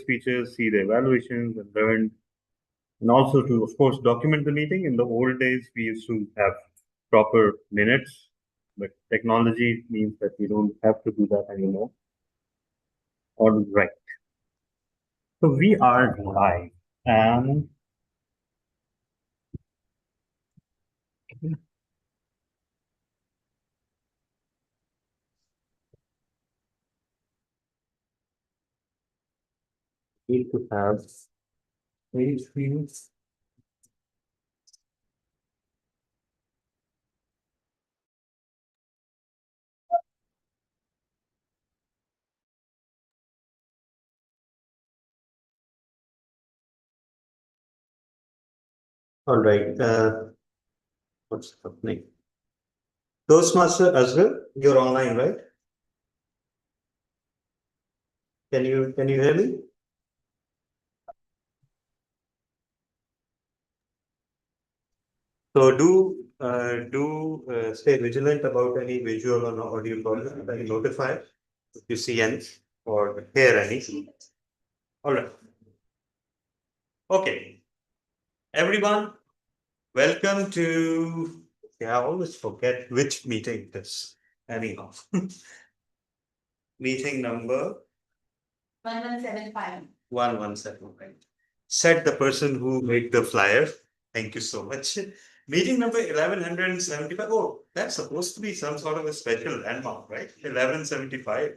speeches, see the evaluations, and learn, and also to, of course, document the meeting. In the old days, we used to have proper minutes, but technology means that we don't have to do that anymore. All right. So we are live, and need to have page views. All right. What's happening? Toastmaster Azhar, you're online, right? Can you hear me? So do stay vigilant about any visual or audio problem and notify if you see any or hear any. All right. Okay, everyone, welcome to. Yeah, I always forget which meeting it is. Anyhow, meeting number 1175. 1175. Said the person who made the flyer. Thank you so much. Meeting number 1175. Oh, that's supposed to be some sort of a special landmark, right? 1175.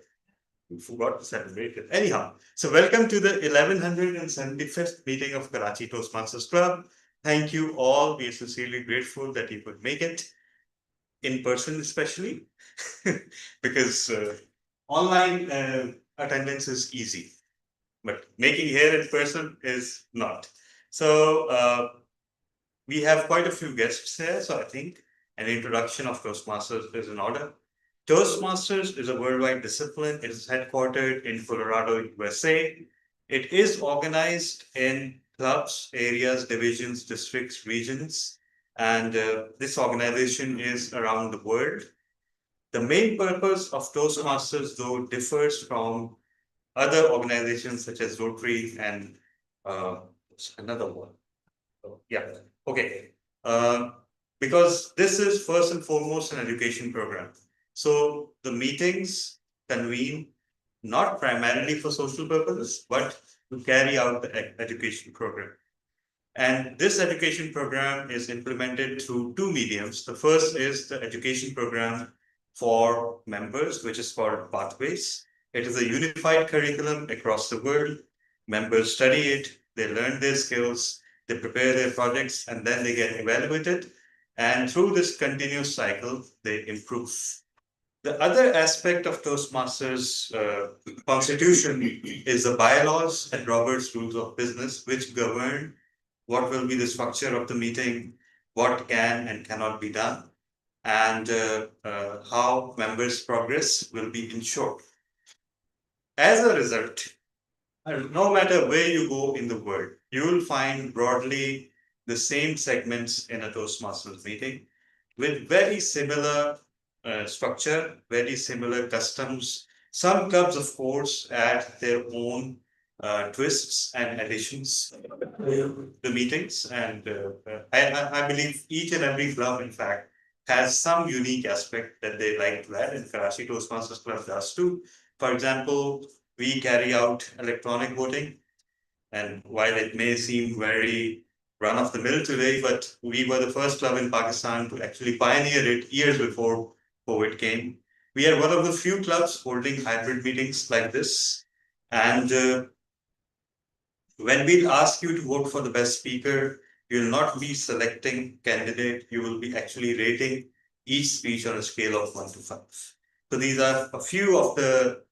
We forgot to celebrate it. Anyhow, so welcome to the 1175th meeting of Karachi Toastmasters Club. Thank you all. We are sincerely grateful that you could make it in person, especially because online attendance is easy, but making here in person is not. So we have quite a few guests here, so I think an introduction of Toastmasters is in order. Toastmasters is a worldwide discipline. It is headquartered in Colorado, USA. It is organized in clubs, areas, divisions, districts, regions, and this organization is around the world. The main purpose of Toastmasters, though, differs from other organizations such as Rotary and another one. Yeah. Okay. Uh, because this is first and foremost an education program. So the meetings convene not primarily for social purposes, but to carry out the education program. And this education program is implemented through two mediums. The first is the education program for members, which is called Pathways. It is a unified curriculum across the world. Members study it, they learn their skills, they prepare their projects, and then they get evaluated. And through this continuous cycle, they improve. The other aspect of Toastmasters constitution is the bylaws and Robert's rules of business, which govern what will be the structure of the meeting, what can and cannot be done, and how members' progress will be ensured. As a result, no matter where you go in the world, you will find broadly the same segments in a Toastmasters meeting with very similar structure, very similar customs. Some clubs, of course, add their own twists and additions to the meetings. And I believe each and every club, in fact, has some unique aspect that they like to add, and Karachi Toastmasters Club does too. For example, we carry out electronic voting. And while it may seem very run of the mill today, but we were the first club in Pakistan to actually pioneer it years before COVID came. We are one of the few clubs holding hybrid meetings like this. And when we'll ask you to vote for the best speaker, you'll not be selecting candidate, you will be actually rating each speech on a scale of 1 to 5. So these are a few of the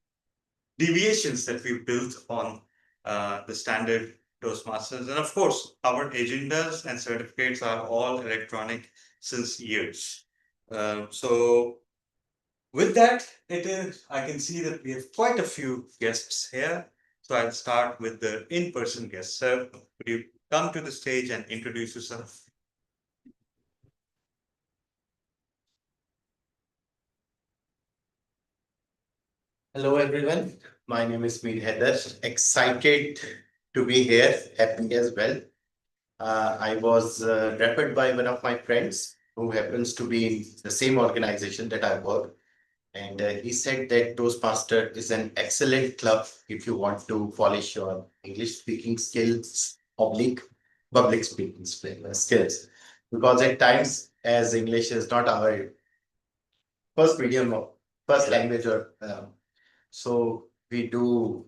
deviations that we've built on the standard Toastmasters. And of course, our agendas and certificates are all electronic since years. So with that, I can see that we have quite a few guests here. So I'll start with the in-person guests. Sir, would you come to the stage and introduce yourself? Hello, everyone. My name is Mir Heather. Excited to be here, happy as well. I was referred by one of my friends who happens to be in the same organization that I work. And he said that Toastmaster is an excellent club if you want to polish your English speaking skills, public speaking skills. Because at times, as English is not our first medium or first language, or so we do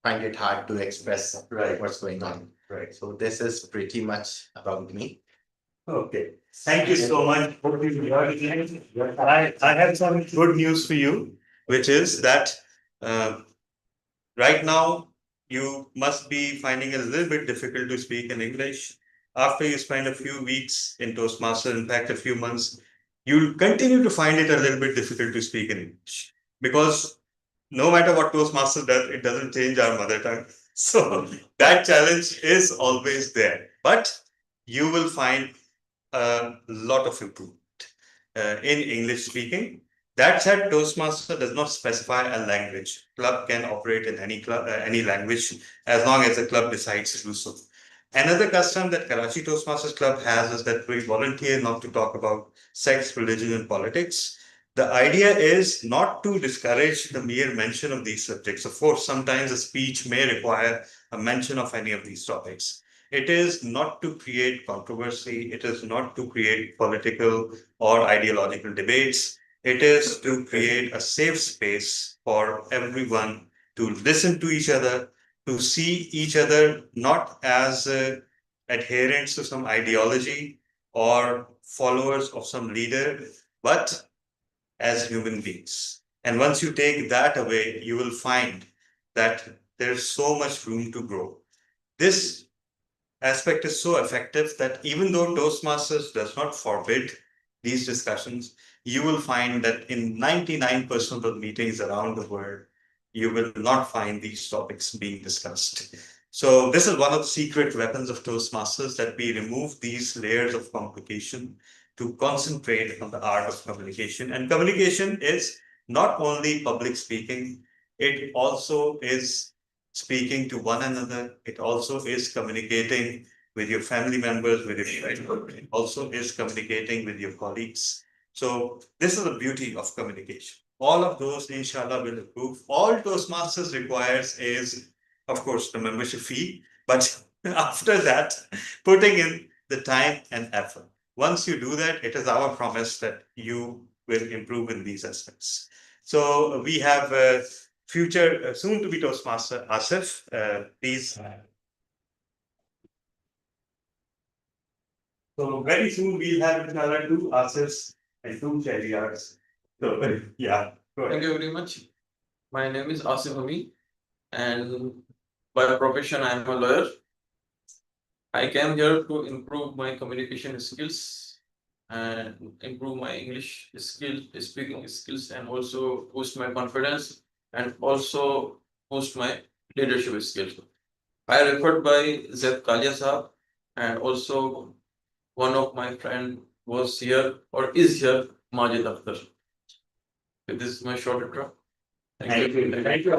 find it hard to express what's going on. Right. So this is pretty much about me. Okay. Thank you so much. Hope you enjoyed it. I have some good news for you, which is that uh, right now you must be finding it a little bit difficult to speak in English. After you spend a few weeks in Toastmasters, in fact, a few months, you'll continue to find it a little bit difficult to speak in English because no matter what Toastmasters does, it doesn't change our mother tongue. So that challenge is always there. But you will find a lot of improvement in English speaking. That said, Toastmaster does not specify a language. Club can operate in any language as long as the club decides to do so. Another custom that Karachi Toastmasters Club has is that we volunteer not to talk about sex, religion, and politics. The idea is not to discourage the mere mention of these subjects. Of course, sometimes a speech may require a mention of any of these topics. It is not to create controversy. It is not to create political or ideological debates. It is to create a safe space for everyone to listen to each other, to see each other not as adherents to some ideology or followers of some leader, but as human beings. And once you take that away, you will find that there's so much room to grow. This aspect is so effective that even though Toastmasters does not forbid these discussions, you will find that in 99% of meetings around the world, you will not find these topics being discussed. So this is one of the secret weapons of Toastmasters, that we remove these layers of complication to concentrate on the art of communication. And communication is not only public speaking, it also is speaking to one another. It also is communicating with your family members, with your friends. It also is communicating with your colleagues. So this is the beauty of communication. All of those, inshallah, will improve. All Toastmasters requires is, of course, the membership fee, but after that, putting in the time and effort. Once you do that, it is our promise that you will improve in these aspects. So we have future soon to be Toastmaster Asif. Please. So very soon we'll have another two Asifs and two Shahriars. So yeah. Thank you very much. My name is Asif Ami, and by profession, I am a lawyer. I came here to improve my communication skills and improve my English speaking skills, and also boost my confidence and also boost my leadership skills. I referred by Zed Kalia Saab, and also one of my friend was here or is here, Majid Akhtar. This is my short intro. Thank you. Thank you.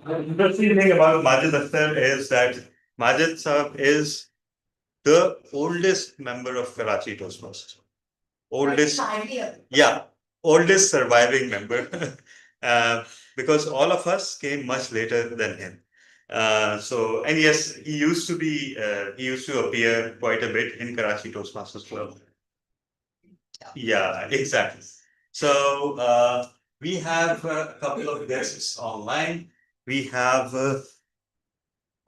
The interesting thing about Majid Akhtar is that Majid Saab is the oldest member of Karachi Toastmasters. Oldest, yeah, oldest surviving member, because all of us came much later than him. So, and yes, he used to appear quite a bit in Karachi Toastmasters Club. Yeah, exactly. So, we have a couple of guests online. We have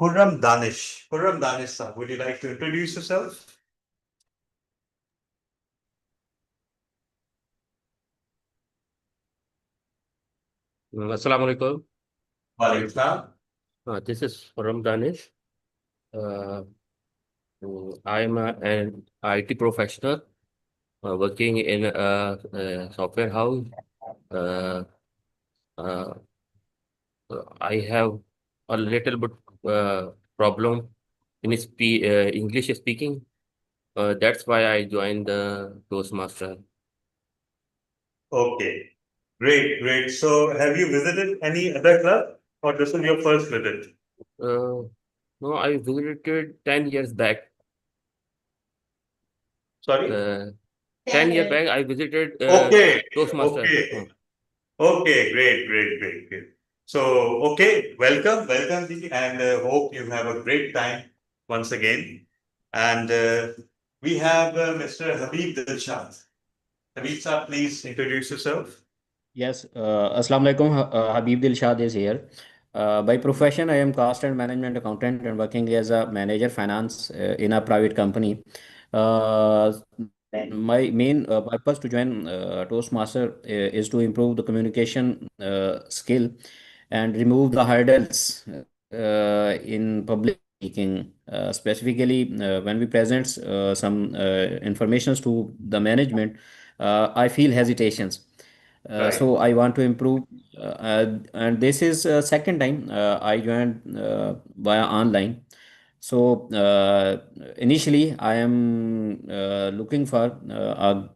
Khurram Danish. Khurram Danish, sir, would you like to introduce yourself? Assalamualaikum. Walaikum salam. This is from Danish. Uh, I'm an IT professional working in a software house. Uh, uh, I have a little bit problem in English speaking. That's why I joined the Toastmaster. Okay, Great, great. So have you visited any other club or this is your first visit? Uh, no, I visited 10 years back. Sorry? Uh, 10 years back, I visited Okay, Toastmaster. okay. Okay, great, great, great, great. So, okay, welcome, Dee, and hope you have a great time once again. And we have Mr. Habib Dilshad. Habib sir, please introduce yourself. Yes, Assalamu alaikum. Habib Dilshad is here. By profession, I am cost and management accountant and working as a manager finance in a private company. Uh, my main purpose to join Toastmaster is to improve the communication skill and remove the hurdles in public speaking. Specifically, when we present some informations to the management, I feel hesitations. Right. So I want to improve, and this is second time I joined via online. So initially, I am looking for a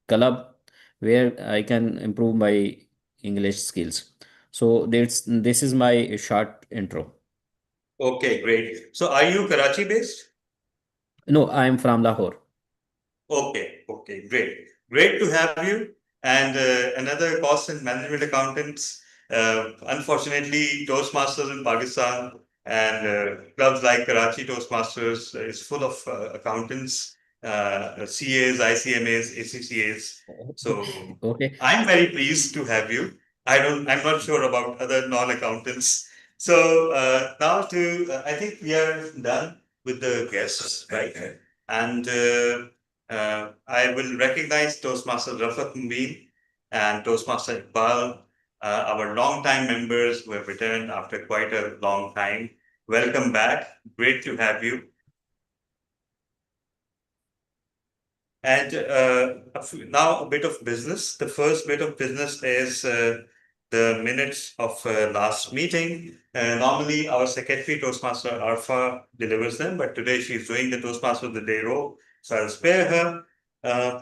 club where I can improve my English skills. So this is my short intro. Okay, great. So, are you Karachi based? No, I am from Lahore. Okay, okay, great. Great to have you. And another cost and management accountants. Unfortunately, Toastmasters in Pakistan and clubs like Karachi Toastmasters is full of accountants, CAs, ICMAs, ACCAs. So Okay. I'm very pleased to have you. I'm not sure about other non-accountants. So now I think we are done with the guests, right? And I will recognize Toastmaster Rafat Mubin and Toastmaster Iqbal, our long-time members who have returned after quite a long time. Welcome back. Great to have you. And now a bit of business. The first bit of business is the minutes of last meeting. Normally, our secretary, Toastmaster Arfa, delivers them, but today she's doing the Toastmaster of the Day role, so I'll spare her. Uh,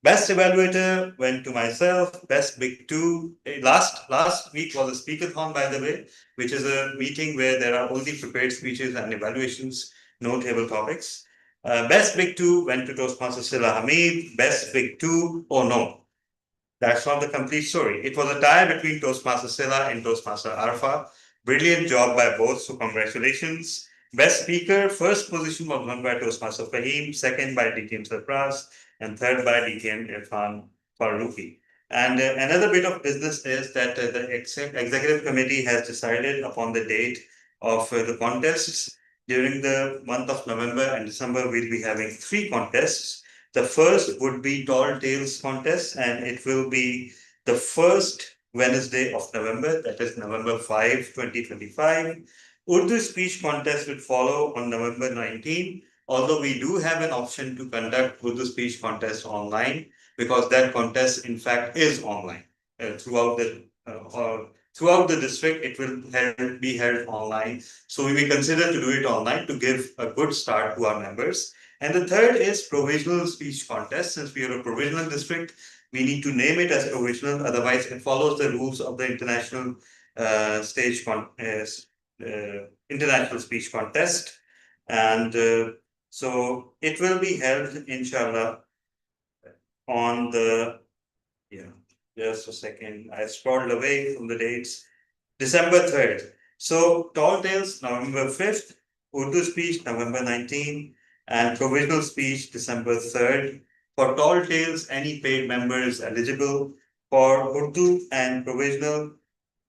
Best evaluator went to myself. Best big two. Last week was a speakathon, by the way, which is a meeting where there are only prepared speeches and evaluations, no table topics. Best big two went to Toastmaster Silla Hamid. Best big two, oh no, that's not the complete story. It was a tie between Toastmaster Silla and Toastmaster Arfa. Brilliant job by both, so congratulations. Best speaker, first position was won by Toastmaster Fahim, second by DTM Sarfraz, and third by DTM Irfan Faruqi. And another bit of business is that the executive committee has decided upon the date of the contests. During the month of November and December, we'll be having three contests. The first would be Tall Tales contest, and it will be the first Wednesday of November, that is November 5, 2025. Urdu speech contest will follow on November 19, although we do have an option to conduct Urdu speech contest online because that contest, in fact, is online throughout the district. It will be held online, so we may consider to do it online to give a good start to our members. And the third is provisional speech contest. Since we are a provisional district, we need to name it as provisional. Otherwise, it follows the rules of the international international speech contest. And so it will be held, inshallah, on the yeah. Just a second. I scrolled away from the dates. December 3rd. So Tall Tales, November 5th, Urdu speech, November 19th, and provisional speech, December 3rd. For Tall Tales, any paid member is eligible. For Urdu and provisional,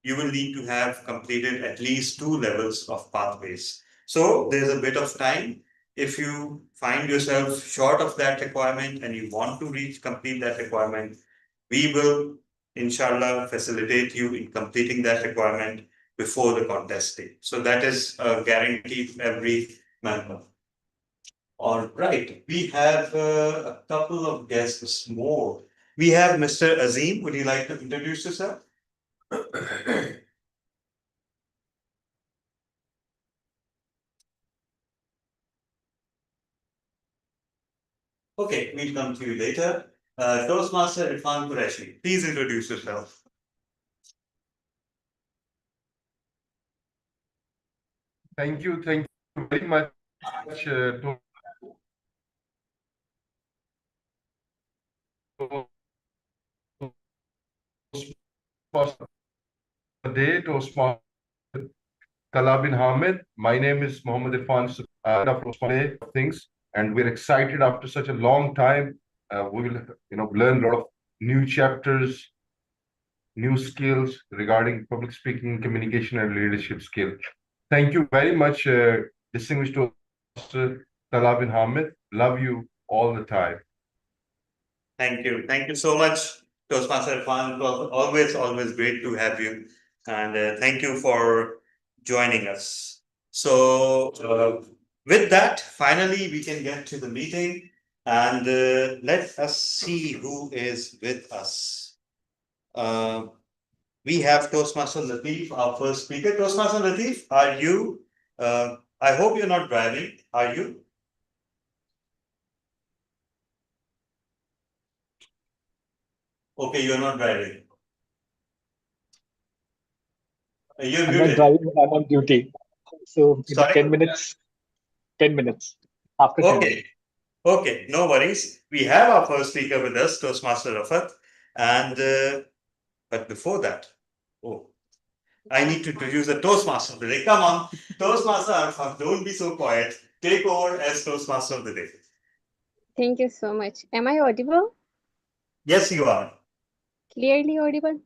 you will need to have completed at least two levels of pathways. So there's a bit of time. If you find yourself short of that requirement and you want to complete that requirement, we will, inshallah, facilitate you in completing that requirement before the contest date. So that is a guarantee to every member. All right, we have a couple of guests more. We have Mr. Azim. Would you like to introduce yourself? Okay, we'll come to you later. Toastmaster Irfan Qureshi, please introduce yourself. Thank you very much. Toastmaster Kala bin Hamid. My name is Mohammed Irfan of things, and we're excited after such a long time. We will, learn a lot of new chapters, new skills regarding public speaking, communication, and leadership skills. Thank you very much, distinguished Toastmaster Kala bin Hamid. Love you all the time. Thank you. Thank you so much, Toastmaster Irfan. It was always great to have you. And thank you for joining us. So, with that, finally, we can get to the meeting and let us see who is with us. We have Toastmaster Latif, our first speaker. Toastmaster Latif, are you? I hope you're not driving. Are you? Okay, you're not driving. You're I'm not muted. driving, but I'm on duty. So in Sorry? 10 minutes, 10 minutes. After 10 Okay. Okay, no worries. We have our first speaker with us, Toastmaster Rafat. And but before that, I need to introduce the Toastmaster of the day. Come on, Toastmaster Rafat, don't be so quiet. Take over as Toastmaster of the day. Thank you so much. Am I audible? Yes, you are. Clearly audible?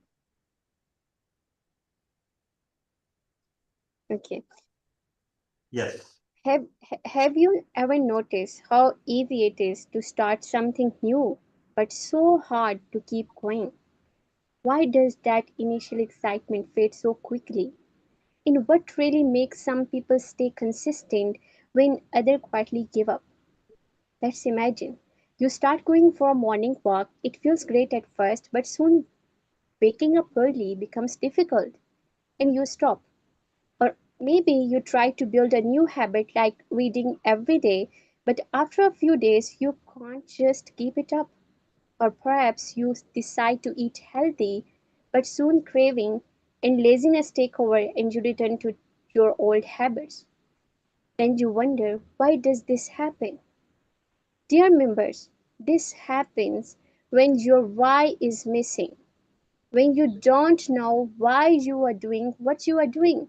Okay. Yes. Have you ever noticed how easy it is to start something new, but so hard to keep going? Why does that initial excitement fade so quickly? And what really makes some people stay consistent when others quietly give up? Let's imagine you start going for a morning walk. It feels great at first, but soon waking up early becomes difficult and you stop. Or maybe you try to build a new habit like reading every day, but after a few days you can't just keep it up. Or perhaps you decide to eat healthy, but soon craving and laziness take over and you return to your old habits. Then you wonder, why does this happen? Dear members, this happens when your why is missing, when you don't know why you are doing what you are doing.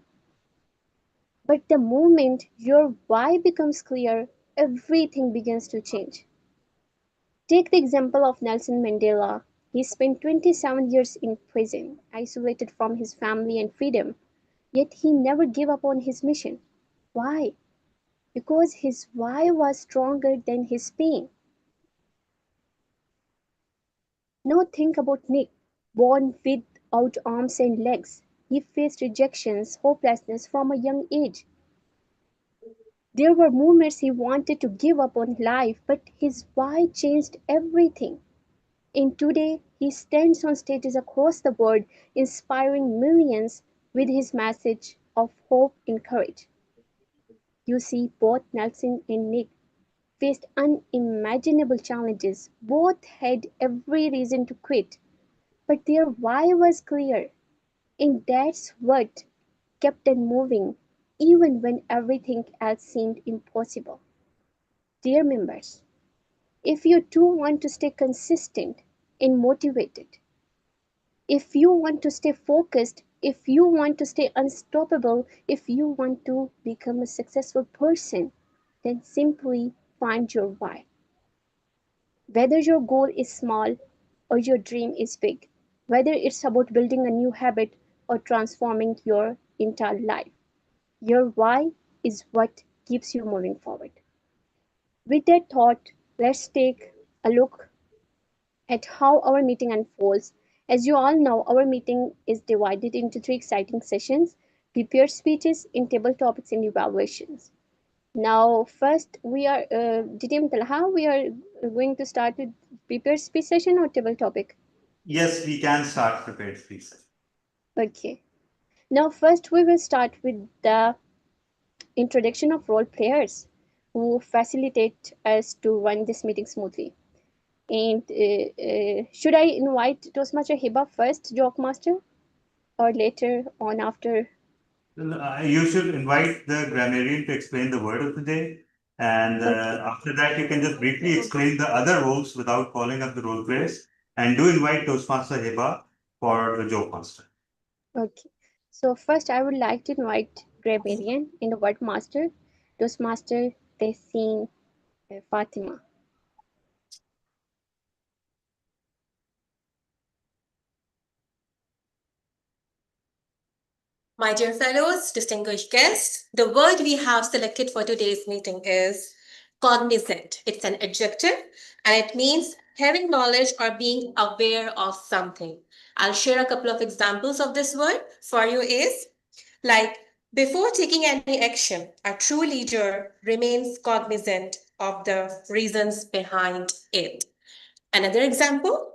But the moment your why becomes clear, everything begins to change. Take the example of Nelson Mandela. He spent 27 years in prison, isolated from his family and freedom, yet he never gave up on his mission. Why? Because his why was stronger than his pain. Now think about Nick, born without arms and legs. He faced rejections, hopelessness from a young age. There were moments he wanted to give up on life, but his why changed everything. And today, he stands on stages across the world, inspiring millions with his message of hope and courage. You see, both Nelson and Nick faced unimaginable challenges. Both had every reason to quit, but their why was clear, and that's what kept them moving, even when everything else seemed impossible. Dear members, if you too want to stay consistent and motivated, if you want to stay focused, if you want to stay unstoppable, if you want to become a successful person, then simply find your why. Whether your goal is small or your dream is big, whether it's about building a new habit or transforming your entire life, your why is what keeps you moving forward. With that thought, let's take a look at how our meeting unfolds. As you all know, our meeting is divided into three exciting sessions: prepared speeches, in table topics, and evaluations. Now, first, we are, DTM Talha, we are going to start with prepared speech session or table topic. Yes, we can start prepared, please. Okay. Now, first, we will start with the introduction of role players who facilitate us to run this meeting smoothly. And should I invite Toastmaster Hiba first, Joke Master, or later on after You should invite the grammarian to explain the word of the day. And after that, you can just briefly explain the other roles without calling up the role players. And do invite Toastmaster Heba for the joke master. Okay. So first, I would like to invite grammarian and the word master, Toastmaster Tessin Fatima. My dear fellows, distinguished guests, the word we have selected for today's meeting is cognizant. It's an adjective and it means having knowledge or being aware of something. I'll share a couple of examples of this word for you is like before taking any action, a true leader remains cognizant of the reasons behind it. Another example,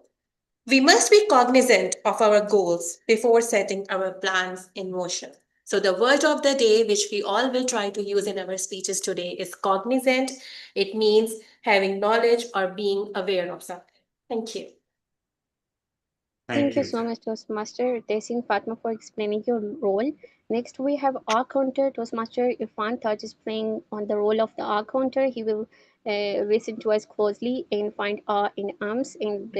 we must be cognizant of our goals before setting our plans in motion. So, the word of the day, which we all will try to use in our speeches today, is cognizant. It means having knowledge or being aware of something. Thank you. Thank you so much, Toastmaster Tessin Fatma, for explaining your role. Next, we have our counter. Toastmaster Irfan Taj is playing on the role of the R counter. He will listen to us closely and find R in arms. And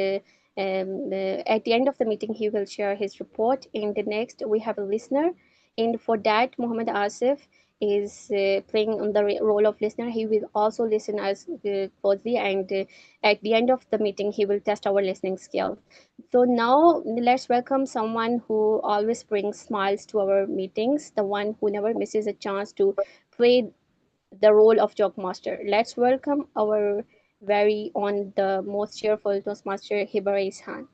at the end of the meeting, he will share his report. And the next, we have a listener. And for that, Muhammad Asif is playing on the role of listener. He will also listen us closely. And at the end of the meeting, he will test our listening skill. So now let's welcome someone who always brings smiles to our meetings, the one who never misses a chance to play the role of joke master. Let's welcome our very own, the most cheerful Toastmaster Hiba Khan.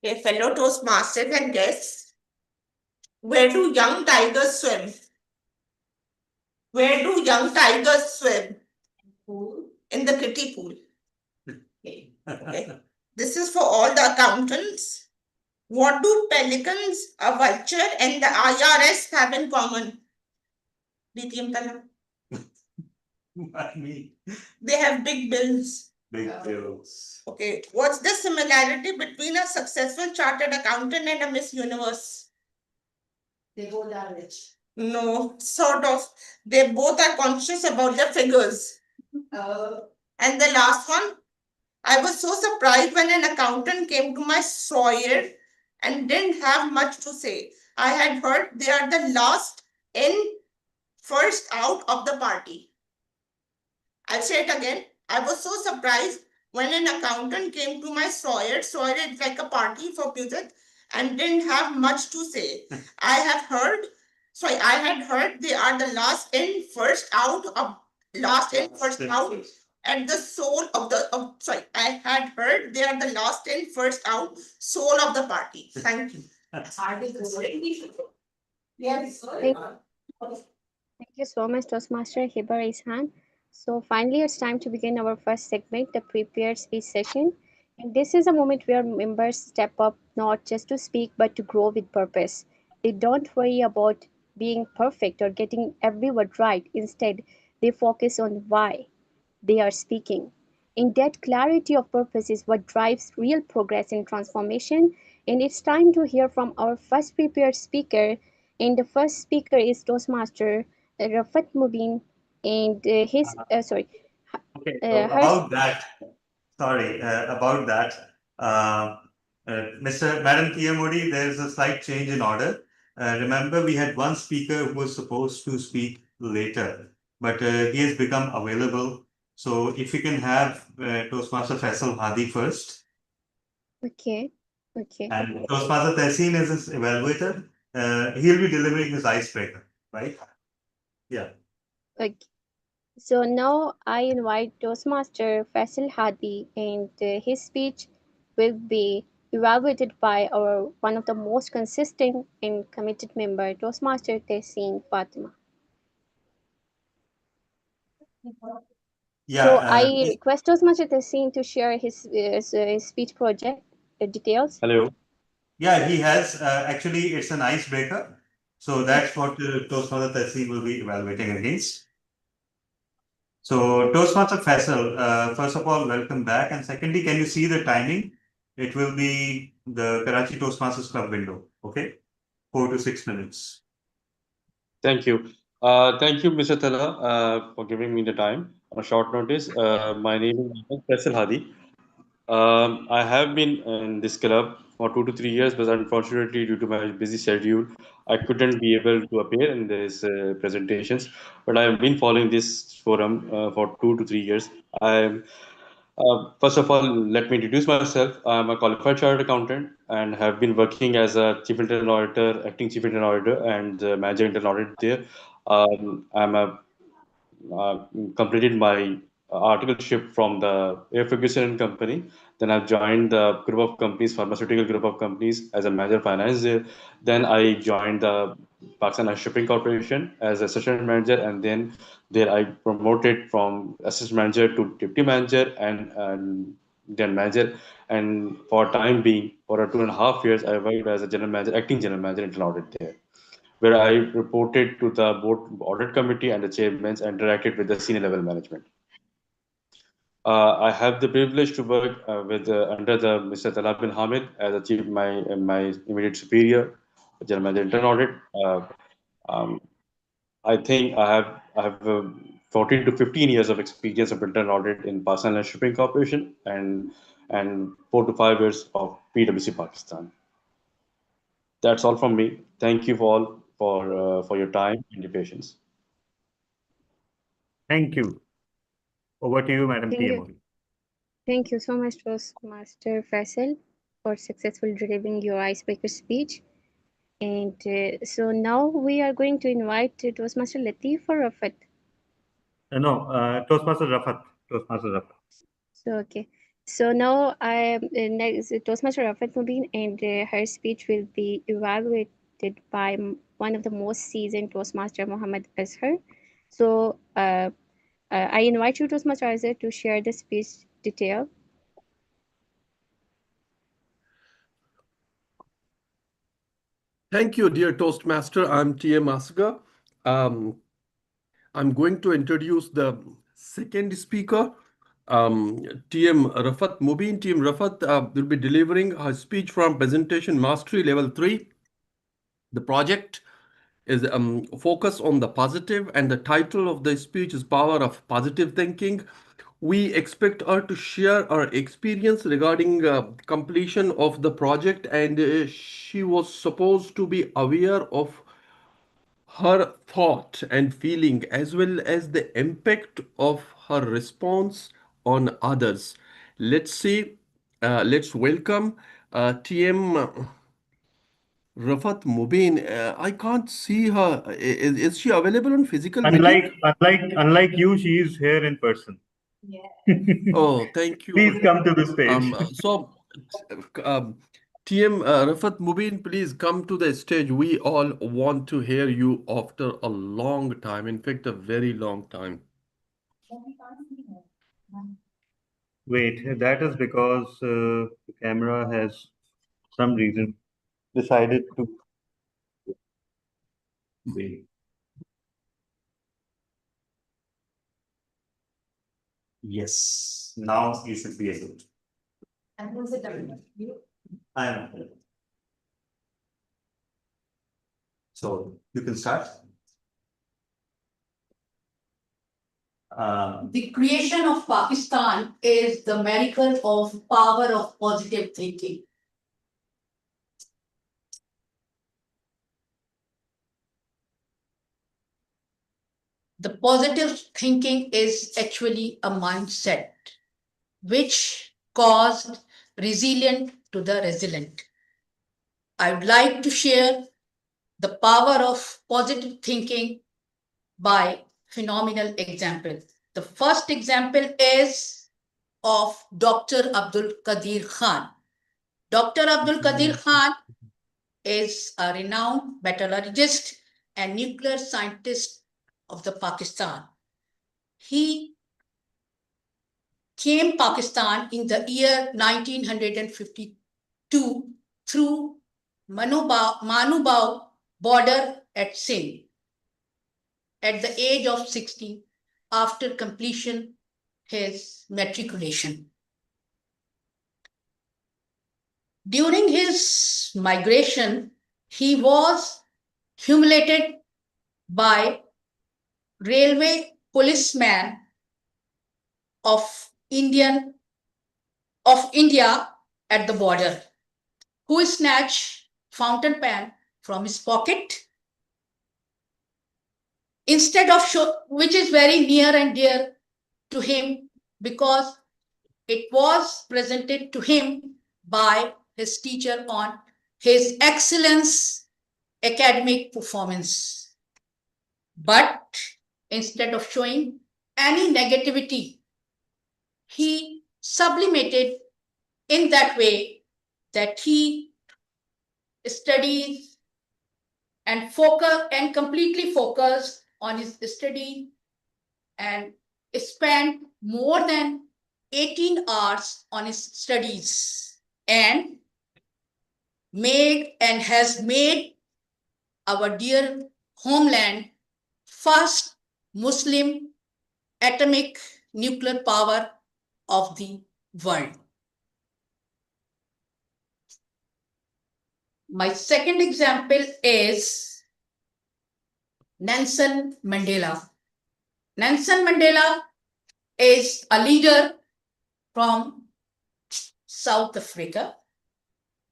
Okay, fellow Toastmasters and guests, where do young tigers swim? Where do young tigers swim? In the kiddie pool. Okay. Okay. This is for all the accountants. What do pelicans, a vulture, and the IRS have in common? DTM Tala. What me? They have big bills. Big bills. Okay. What's the similarity between a successful chartered accountant and a Miss Universe? They both are rich. No, sort of. They both are conscious about their figures. And the last one, I was so surprised when an accountant came to my soyer and didn't have much to say. I had heard they are the last in, first out of the party. I'll say it again. I was so surprised when an accountant came to my soyer is like a party for music, and didn't have much to say. I had heard they are the last in, first out of last in, first out. And the soul of the I had heard they are the last in, first out, soul of the party. Thank you. Yes. Thank you so much, Toastmaster Hiba Khan. So finally, it's time to begin our first segment, the prepared speech session. And this is a moment where members step up not just to speak, but to grow with purpose. They don't worry about being perfect or getting every word right. Instead, they focus on why they are speaking. And that clarity of purpose is what drives real progress and transformation. And it's time to hear from our first prepared speaker. And the first speaker is Toastmaster Rafat Mubin. And Okay, so about that, about that, Madam Modi, there is a slight change in order. Remember, we had one speaker who was supposed to speak later, but he has become available. So if you can have Toastmaster Faisal Hadi first. Okay. Okay. And Toastmaster Tehseen is his evaluator. He'll be delivering his icebreaker, right? Yeah. Okay. So now I invite Toastmaster Faisal Hadi, and his speech will be evaluated by our one of the most consistent and committed member, Toastmaster Tessin Fatima. Yeah. So I request Toastmaster Tessin to share his speech project details. Hello. Yeah, he has. Actually, it's an icebreaker. So that's what Toastmaster Tehseen will be evaluating against. So Toastmaster Faisal, first of all, welcome back. And secondly, can you see the timing? It will be the Karachi Toastmasters Club window. Okay, 4 to 6 minutes. Thank you. Thank you, Mr. Tala, for giving me the time on short notice. My name is Faisal Hadi. I have been in this club for 2 to 3 years, but unfortunately, due to my busy schedule, I couldn't be able to appear in these presentations. But I have been following this forum for 2 to 3 years. First of all, let me introduce myself. I'm a qualified chartered accountant and have been working as a chief internal auditor, acting chief internal auditor, and manager internal audit there. I'm a uh, completed my articleship from the Air Ferguson and Company. Then I've joined the group of companies, pharmaceutical group of companies, as a manager of finance there. Then I joined the Pakistan Shipping Corporation as assistant manager, and then there I promoted from assistant manager to deputy manager and then manager. And for time being, for 2.5 years, I worked as a general manager, acting general manager in audit there, where I reported to the board audit committee and the chairmen and interacted with the senior level management. I have the privilege to work with under the Mr. Talab bin Hamid as a chief, my immediate superior, general manager internal audit. Um, I think I have 14 to 15 years of experience of internal audit in Pakistan Shipping Corporation and 4 to 5 years of PwC Pakistan. That's all from me. Thank you all for your time and your patience. Thank you. Over to you, Madam Thank you. TMO. Thank you so much, Toastmaster Faisal, for successfully delivering your icebreaker speech. And so now we are going to invite Toastmaster Latif or Rafat. No, Toastmaster Rafat. Toastmaster Rafat. So, okay. So now I am next Toastmaster Rafat Mubin, and her speech will be evaluated by one of the most seasoned Toastmaster, Muhammad Azhar. So I invite you, Toastmaster Azhar, to share the speech detail. Thank you, dear Toastmaster. I'm T.M. Asga. I'm going to introduce the second speaker, TM Rafat Mubin. TM Rafat will be delivering her speech from Presentation Mastery Level 3. The project is focus on the positive, and the title of the speech is Power of Positive Thinking. We expect her to share her experience regarding completion of the project, and she was supposed to be aware of her thought and feeling as well as the impact of her response on others. Let's see, let's welcome TM Rafat Mubin. I can't see her. Is she available on physical meeting? Unlike you, she is here in person. Oh, thank you. Please come to the stage. TM Rafat Mubin, please come to the stage. We all want to hear you after a long time, in fact, a very long time. Wait, that is because the camera has some reason decided to wait. Yes, now you should be able to. And who's it done? I am. So you can start. The creation of Pakistan is the miracle of power of positive thinking. The positive thinking is actually a mindset which caused resilient to the resilient. I would like to share the power of positive thinking by phenomenal example. The first example is of Dr. Abdul Qadir Khan. Dr. Abdul Qadir Khan is a renowned metallurgist and nuclear scientist of the Pakistan. He came Pakistan in the year 1952 through Manubao border at Sindh at the age of 16. after completion his matriculation. During his migration, he was humiliated by railway policeman of India at the border, who snatched fountain pen from his pocket instead of which is very near and dear to him because it was presented to him by his teacher on his excellence academic performance. But instead of showing any negativity, he sublimated in that way that he studies and completely focus on his study and spent more than 18 hours on his studies and has made our dear homeland first Muslim atomic nuclear power of the world. My second example is Nelson Mandela. Nelson Mandela is a leader from South Africa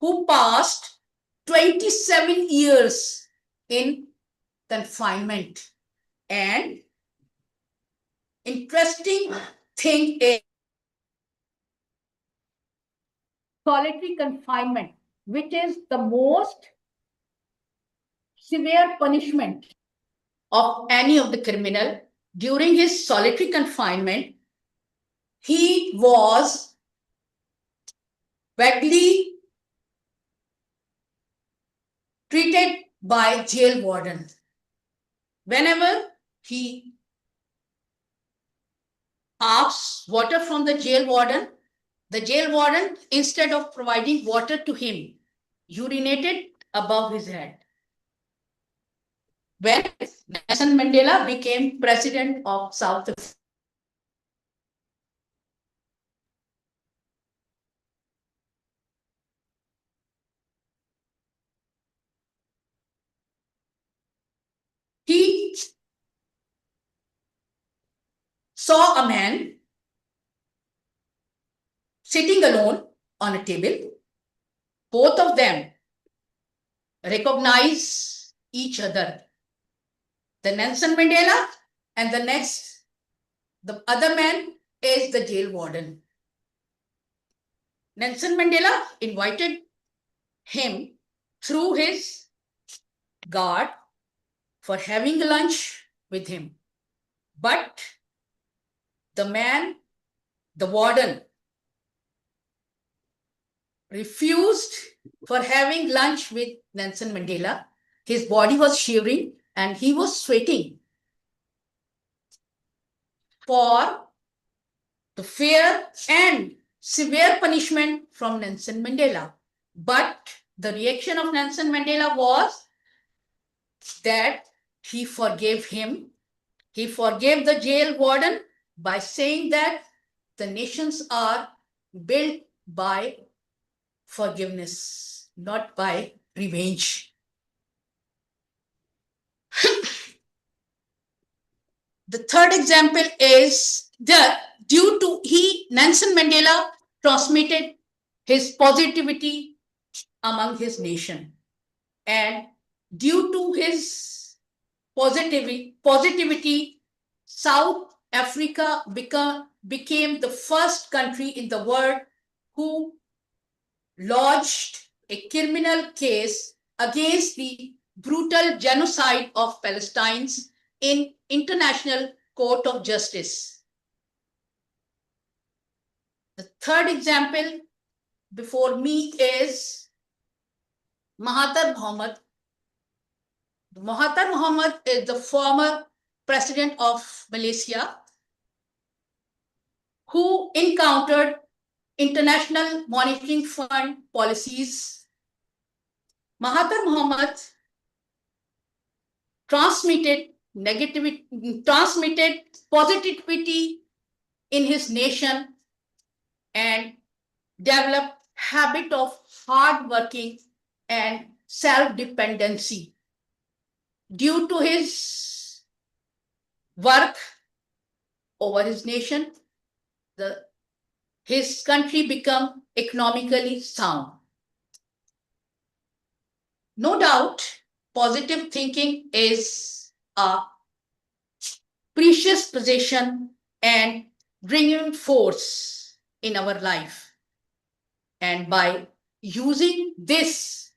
who passed 27 years in confinement. And interesting thing is solitary confinement, which is the most severe punishment of any of the criminal. During his solitary confinement, he was badly treated by jail warden. Whenever he asks water from the jail warden, instead of providing water to him, urinated above his head. When Nelson Mandela became president of South Africa, he saw a man sitting alone on a table. Both of them recognize each other. The Nelson Mandela and the other man is the jail warden. Nelson Mandela invited him through his guard for having lunch with him. But the warden, refused for having lunch with Nelson Mandela. His body was shivering and he was sweating for the fear and severe punishment from Nelson Mandela. But the reaction of Nelson Mandela was that he forgave him. He forgave the jail warden by saying that the nations are built by forgiveness, not by revenge. The third example is Nelson Mandela transmitted his positivity among his nation. And due to his positivity, South Africa became the first country in the world who lodged a criminal case against the brutal genocide of Palestinians in International Court of Justice. The third example before me is Mahathir Mohamad. Mahathir Mohamad is the former president of Malaysia who encountered International Monetary Fund policies. Mahathir Mohamad transmitted negativity, transmitted positivity in his nation, and developed habit of hard working and self-dependency. Due to his work over his nation, his country become economically sound. No doubt, positive thinking is a precious possession and bringing force in our life. And by using this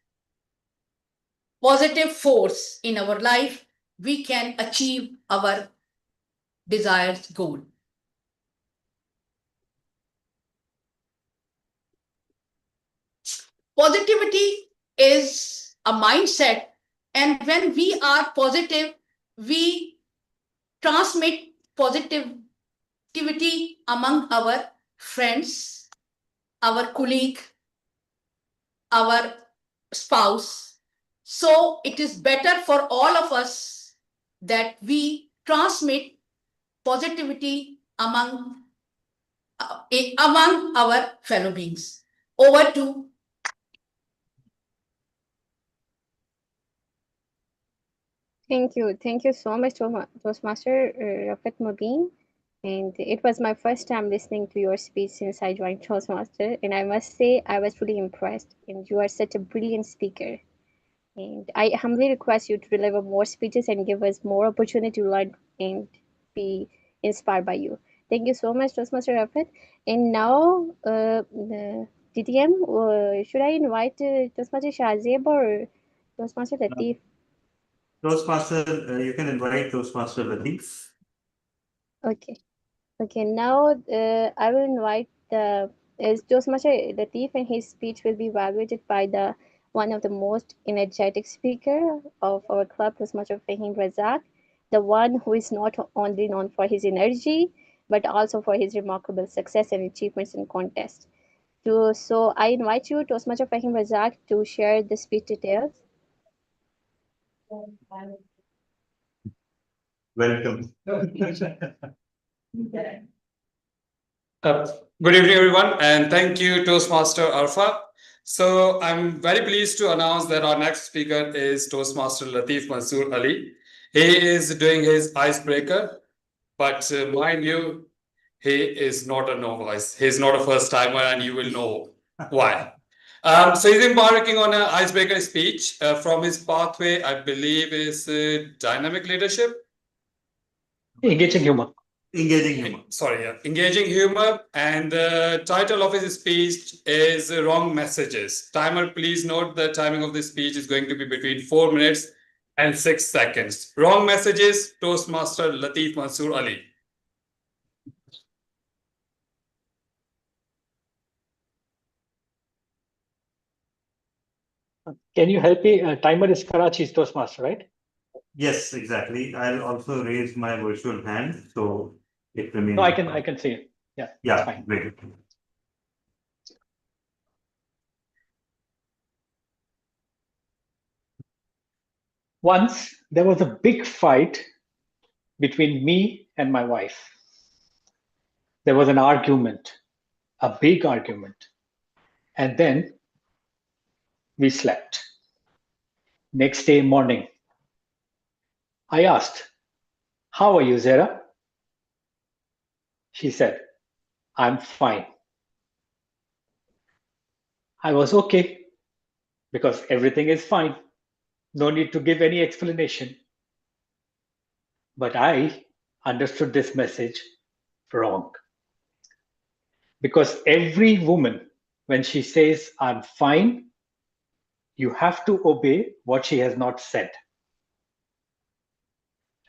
positive force in our life, we can achieve our desired goal. Positivity is a mindset, and when we are positive, we transmit positivity among our friends, our colleague, our spouse. So it is better for all of us that we transmit positivity among our fellow beings. Over to Thank you. Thank you so much, Toastmaster Rafat Mubin. And it was my first time listening to your speech since I joined Toastmaster. And I must say, I was really impressed. And you are such a brilliant speaker. And I humbly request you to deliver more speeches and give us more opportunity to learn and be inspired by you. Thank you so much, Toastmaster Rafat. And now, DTM, should I invite Toastmaster Shazib or Toastmaster Latif? Toastmaster, you can invite Toastmaster Latif. Okay. Okay, now I will invite Toastmaster Latif, and his speech will be evaluated by the one of the most energetic speaker of our club, Toastmaster Fahim Razak, the one who is not only known for his energy, but also for his remarkable success and achievements in contests. So I invite you, Toastmaster Fahim Razak, to share the speech details. Welcome. Good evening, everyone, and thank you, Toastmaster Arfa. So I'm very pleased to announce that our next speaker is Toastmaster Latif Mansoor Ali. He is doing his icebreaker, but mind you, he is not a novice. He's not a first timer, and you will know why. So he's embarking on an icebreaker speech from his pathway, I believe, is dynamic leadership. Engaging humor. Engaging humor. Sorry, yeah. Engaging humor. And the title of his speech is Wrong Messages. Timer, please note the timing of this speech is going to be between 4 minutes and 6 seconds. Wrong Messages, Toastmaster Latif Mansoor Ali. Can you help me? Timer is Karachi's Toastmaster, right? Yes, exactly. I'll also raise my virtual hand, so it remains. No, I can see it. Yeah. Yeah, fine. great. Once there was a big fight between me and my wife. There was an argument, a big argument. And then we slept. Next day morning, I asked, "How are you, Zara?" She said, "I'm fine." I was okay because everything is fine. No need to give any explanation. But I understood this message wrong. Because every woman, when she says, "I'm fine," you have to obey what she has not said.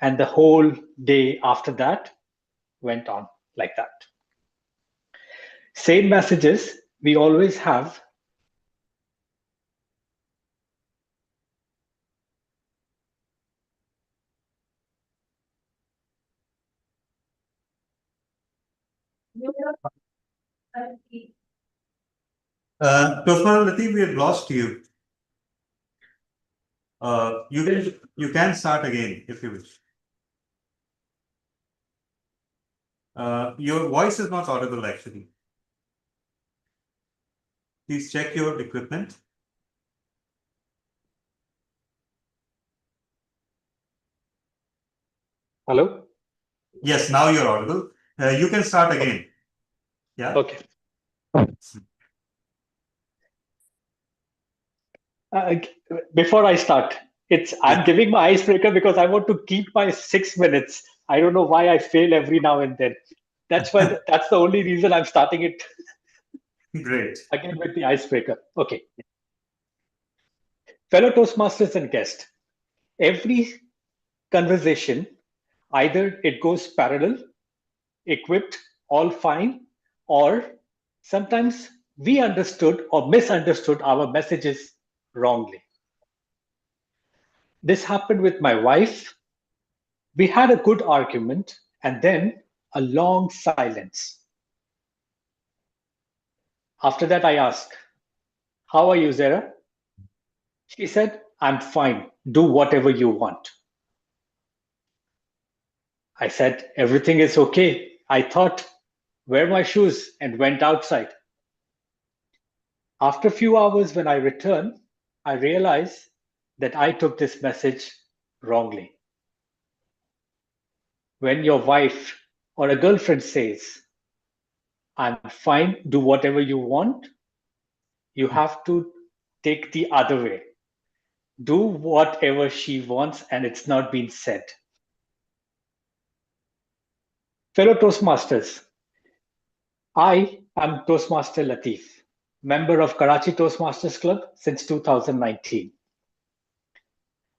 And the whole day after that went on like that. Same messages we always have. Toastmaster Latif, we have lost you. You can start again if you wish. Your voice is not audible actually. Please check your equipment. Hello? Yes, now you're audible. You can start again. Yeah. Okay. Before I start, I'm giving my icebreaker because I want to keep my 6 minutes. I don't know why I fail every now and then. That's why that's the only reason I'm starting it. Great. Again with the icebreaker. Okay. Fellow Toastmasters and guests, every conversation, either it goes parallel, equipped, all fine, or sometimes we understood or misunderstood our messages wrongly. This happened with my wife. We had a good argument and then a long silence. After that, I asked, "How are you, Zara?" She said, "I'm fine. Do whatever you want." I said, "Everything is okay." I thought, "Wear my shoes," and went outside. After a few hours, when I returned, I realized that I took this message wrongly. When your wife or a girlfriend says, "I'm fine, do whatever you want," you have to take the other way. Do whatever she wants, and it's not been said. Fellow Toastmasters, I am Toastmaster Latif, member of Karachi Toastmasters Club since 2019.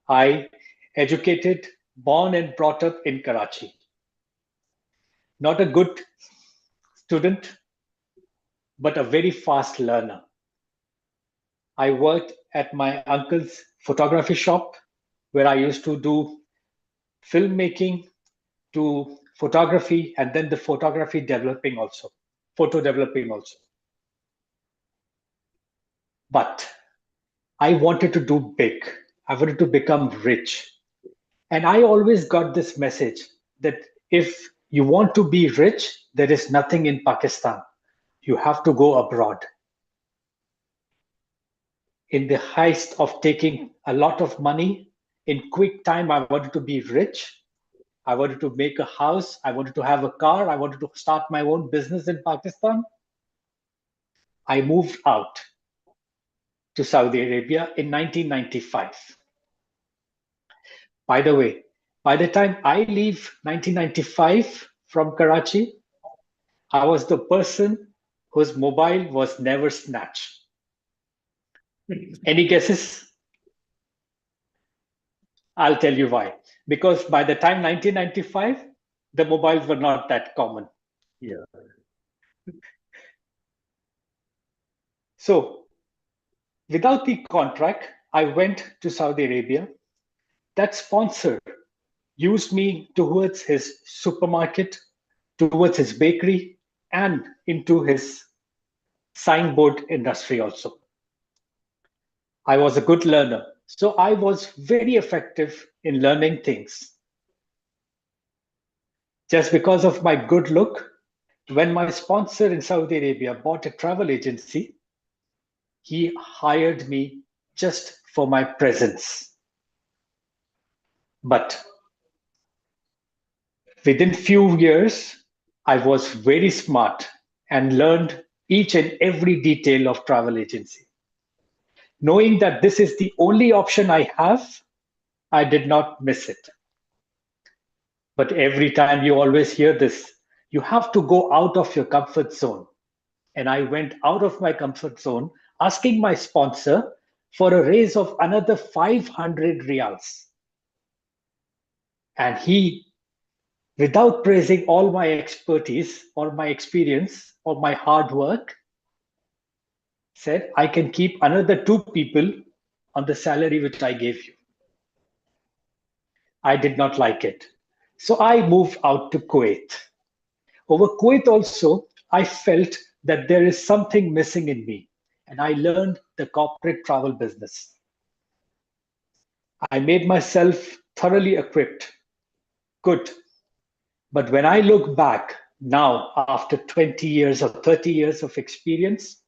I educated, born and brought up in Karachi. Not a good student, but a very fast learner. I worked at my uncle's photography shop where I used to do filmmaking to photography and then the photography developing also, photo developing also. But I wanted to do big. I wanted to become rich. And I always got this message that if you want to be rich, there is nothing in Pakistan. You have to go abroad. In the heist of taking a lot of money in quick time, I wanted to be rich. I wanted to make a house. I wanted to have a car. I wanted to start my own business in Pakistan. I moved out to Saudi Arabia in 1995. By the way, by the time I leave 1995 from Karachi, I was the person whose mobile was never snatched. Any guesses? I'll tell you why. Because by the time 1995, the mobiles were not that common. Yeah. So, without the contract, I went to Saudi Arabia. That sponsor used me towards his supermarket, towards his bakery, and into his signboard industry also. I was a good learner. So I was very effective in learning things. Just because of my good look, when my sponsor in Saudi Arabia bought a travel agency, he hired me just for my presence. But within few years, I was very smart and learned each and every detail of travel agency. Knowing that this is the only option I have, I did not miss it. But every time you always hear this, you have to go out of your comfort zone. And I went out of my comfort zone, asking my sponsor for a raise of another 500 riyals. And he, without praising all my expertise or my experience or my hard work, said, "I can keep another 2 people on the salary which I gave you." I did not like it. So I moved out to Kuwait. Over Kuwait also, I felt that there is something missing in me, and I learned the corporate travel business. I made myself thoroughly equipped. Good. But when I look back, Now, after 20 years or 30 years of experience,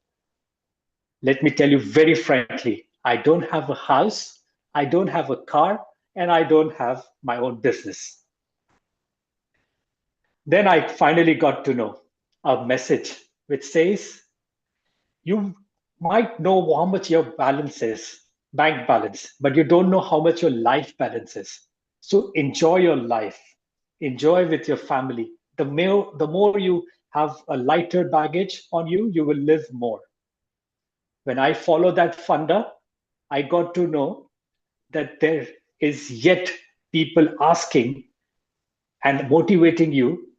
let me tell you very frankly, I don't have a house, I don't have a car, and I don't have my own business. Then I finally got to know a message which says, you might know how much your balance is, bank balance, but you don't know how much your life balance is. So enjoy your life, enjoy with your family. The more you have a lighter baggage on you, you will live more. When I follow that funda, I got to know that there is yet people asking and motivating you,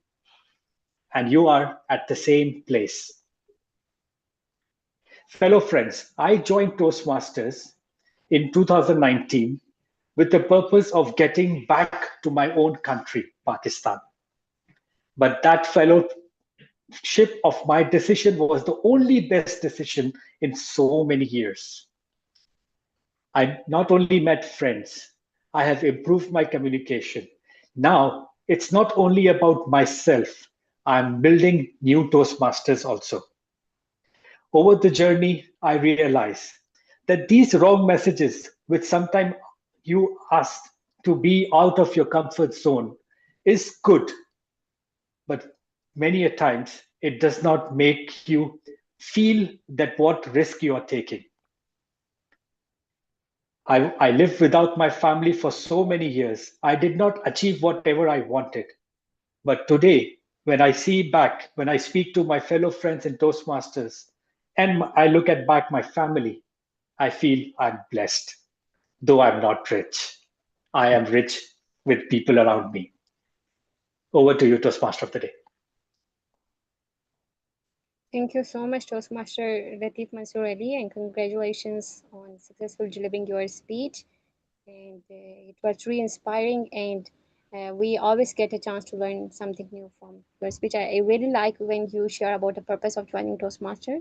and you are at the same place. Fellow friends, I joined Toastmasters in 2019 with the purpose of getting back to my own country, Pakistan. But that fellowship of my decision was the only best decision in so many years. I not only met friends, I have improved my communication. Now, it's not only about myself, I'm building new Toastmasters also. Over the journey, I realized that these wrong messages, which sometimes you ask to be out of your comfort zone, is good, but many a times it does not make you feel that what risk you are taking. I lived without my family for so many years. I did not achieve whatever I wanted. But today, when I see back, when I speak to my fellow friends in Toastmasters, and I look at back my family, I feel I'm blessed. Though I'm not rich, I am rich with people around me. Over to you, Toastmaster of the day. Thank you so much, Toastmaster Latif Mansoor Ali, and congratulations on successful delivering your speech. And it was really inspiring, and we always get a chance to learn something new from your speech. I really like when you share about the purpose of joining Toastmaster,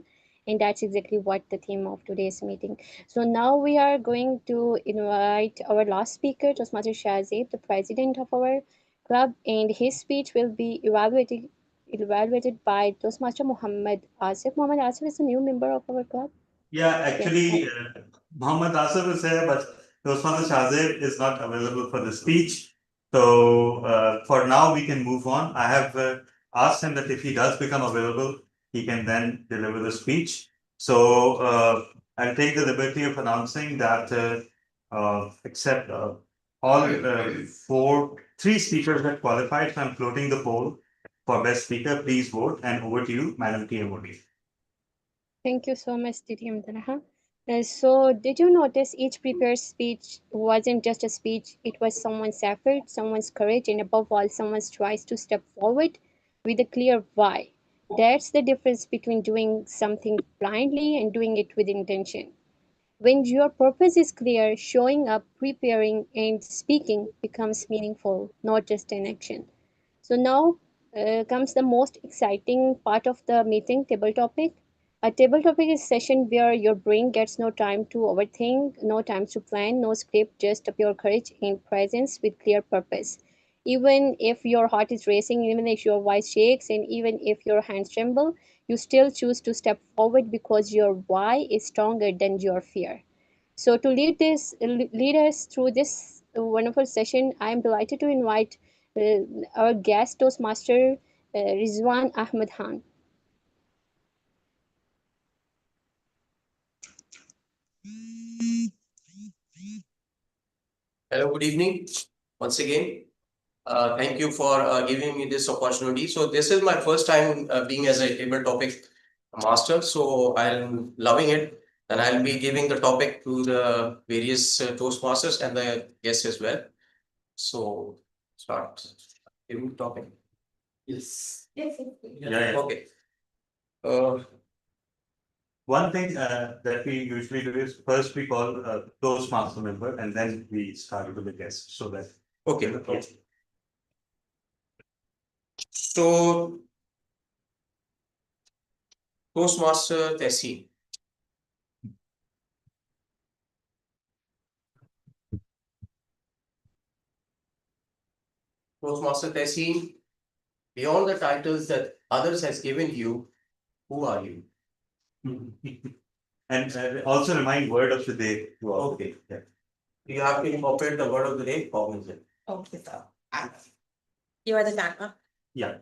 and that's exactly what the theme of today's meeting. So now we are going to invite our last speaker, Toastmaster Shazib, the president of our club, and his speech will be evaluated by Toastmaster Muhammad Asif. Muhammad Asif is a new member of our club. Yeah, Yes, actually, Muhammad Asif is here, but Toastmaster Shazib is not available for the speech. So for now, we can move on. I have asked him that if he does become available, he can then deliver the speech. So I'll take the liberty of announcing that except all three speakers that qualified, so I'm floating the poll for best speaker. Please vote, and over to you, Madam Modi. Thank you so much, TTM Tanaha. So, did you notice each prepared speech wasn't just a speech, it was someone's effort, someone's courage, and above all, someone's choice to step forward with a clear why. That's the difference between doing something blindly and doing it with intention. When your purpose is clear, showing up, preparing, and speaking becomes meaningful, not just an action. So now comes the most exciting part of the meeting, table topic. A table topic is a session where your brain gets no time to overthink, no time to plan, no script, just pure courage and presence with clear purpose. Even if your heart is racing, even if your voice shakes, and even if your hands tremble, you still choose to step forward because your why is stronger than your fear. So to lead us through this wonderful session, I am delighted to invite our guest Toastmaster Rizwan Ahmed Khan. Hello, good evening once again. Thank you for giving me this opportunity. So this is my first time being as a table topic master. So I'm loving it, and I'll be giving the topic to the various Toastmasters and the guests as well. So start giving the topic. Yes. Yeah, yeah. Okay. One thing that we usually do is first we call a Toastmaster member and then we start with the guest so that. Okay. So Toastmaster Tessie. Toastmaster Tessie beyond the titles that others has given you, who are you? And also remind word of the day. Okay. Yeah. You have to incorporate the word of the day, cognizant. Okay, sir. You are the timer. Yeah.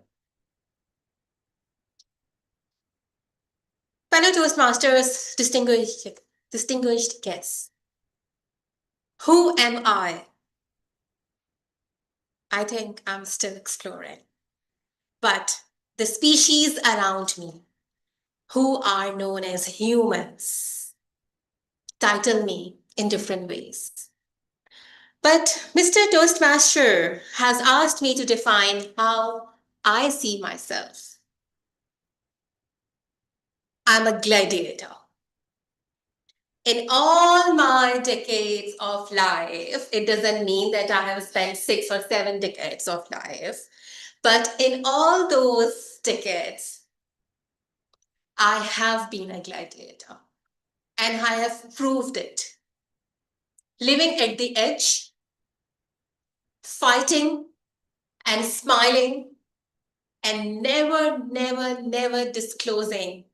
Fellow Toastmasters, distinguished guests. Who am I? I think I'm still exploring. But the species around me, who are known as humans, title me in different ways. But Mr. Toastmaster has asked me to define how I see myself. I'm a gladiator. In all my decades of life, it doesn't mean that I have spent 6 or 7 decades of life, but in all those decades, I have been a gladiator and I have proved it. Living at the edge, fighting and smiling, and never disclosing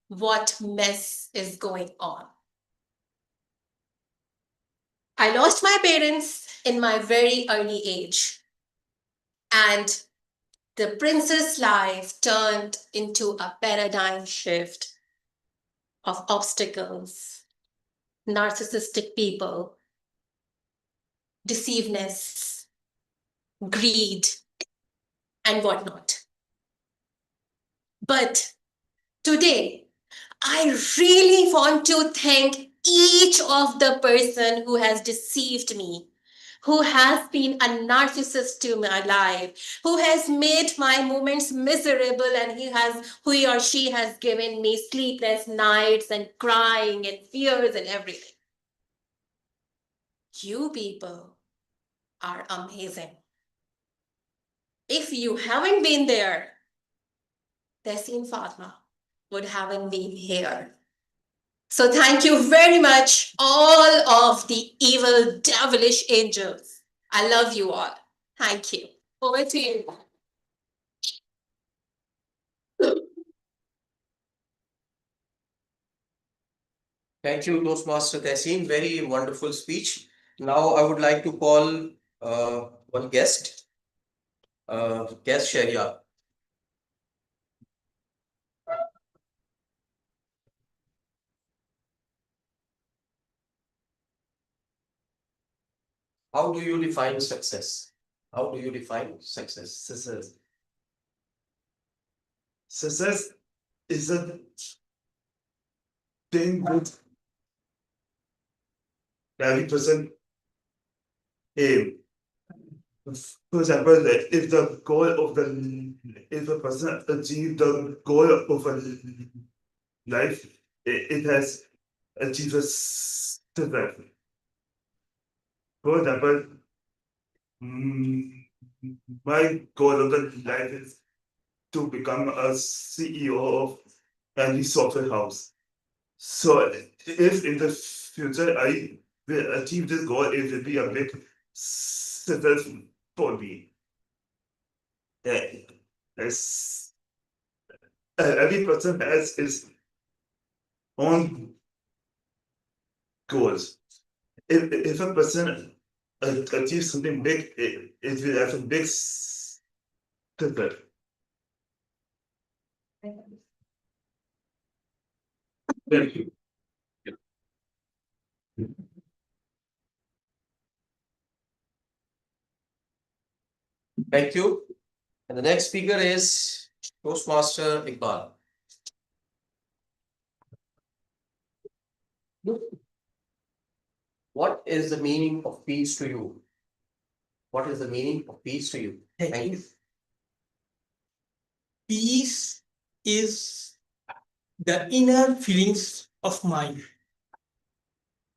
what mess is going on. I lost my parents in my very early age, and the princess life turned into a paradigm shift of obstacles, narcissistic people, deceiveness, greed, and whatnot. But today, I really want to thank each of the person who has deceived me, who has been a narcissist to my life, who has made my moments miserable, and he or she has given me sleepless nights and crying and fears and everything. You people are amazing. If you haven't been there, Tessin Fatma would haven't been here. So thank you very much, all of the evil, devilish angels. I love you all. Thank you. Over to you. Thank you, Toastmaster Tessin. Very wonderful speech. Now I would like to call one guest, guest Sharia. How do you define success? How do you define success? Success is a thing with every person aim. For example, if the person achieve the goal of a life, it has achieved a success. For example, my goal of the life is to become a CEO of any software house. So if in the future I will achieve this goal, it will be a big success for me. Yes. Every person has his own goals. If a person achieves something big, it will have a big success. Thank you. Thank you. And the next speaker is Toastmaster Iqbal. What is the meaning of peace to you? What is the meaning of peace to you? Thank you. Peace is the inner feelings of mind.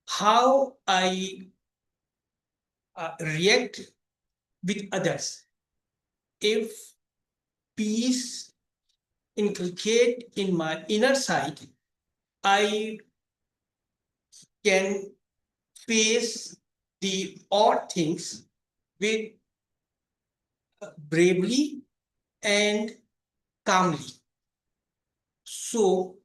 How I react with others. If peace inculcate in my inner side, I can face the odd things with bravery and calmly. So,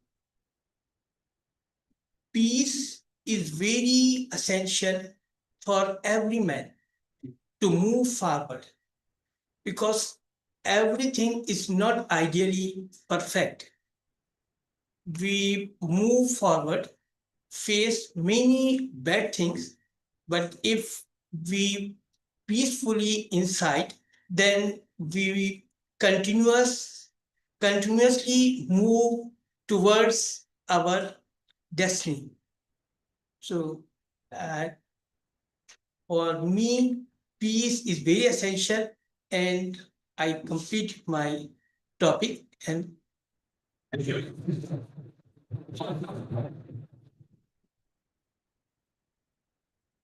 peace is very essential for every man to move forward because everything is not ideally perfect. We move forward, face many bad things, but if we peacefully inside, then we continuously move towards our destiny. So for me, peace is very essential, and I complete my topic and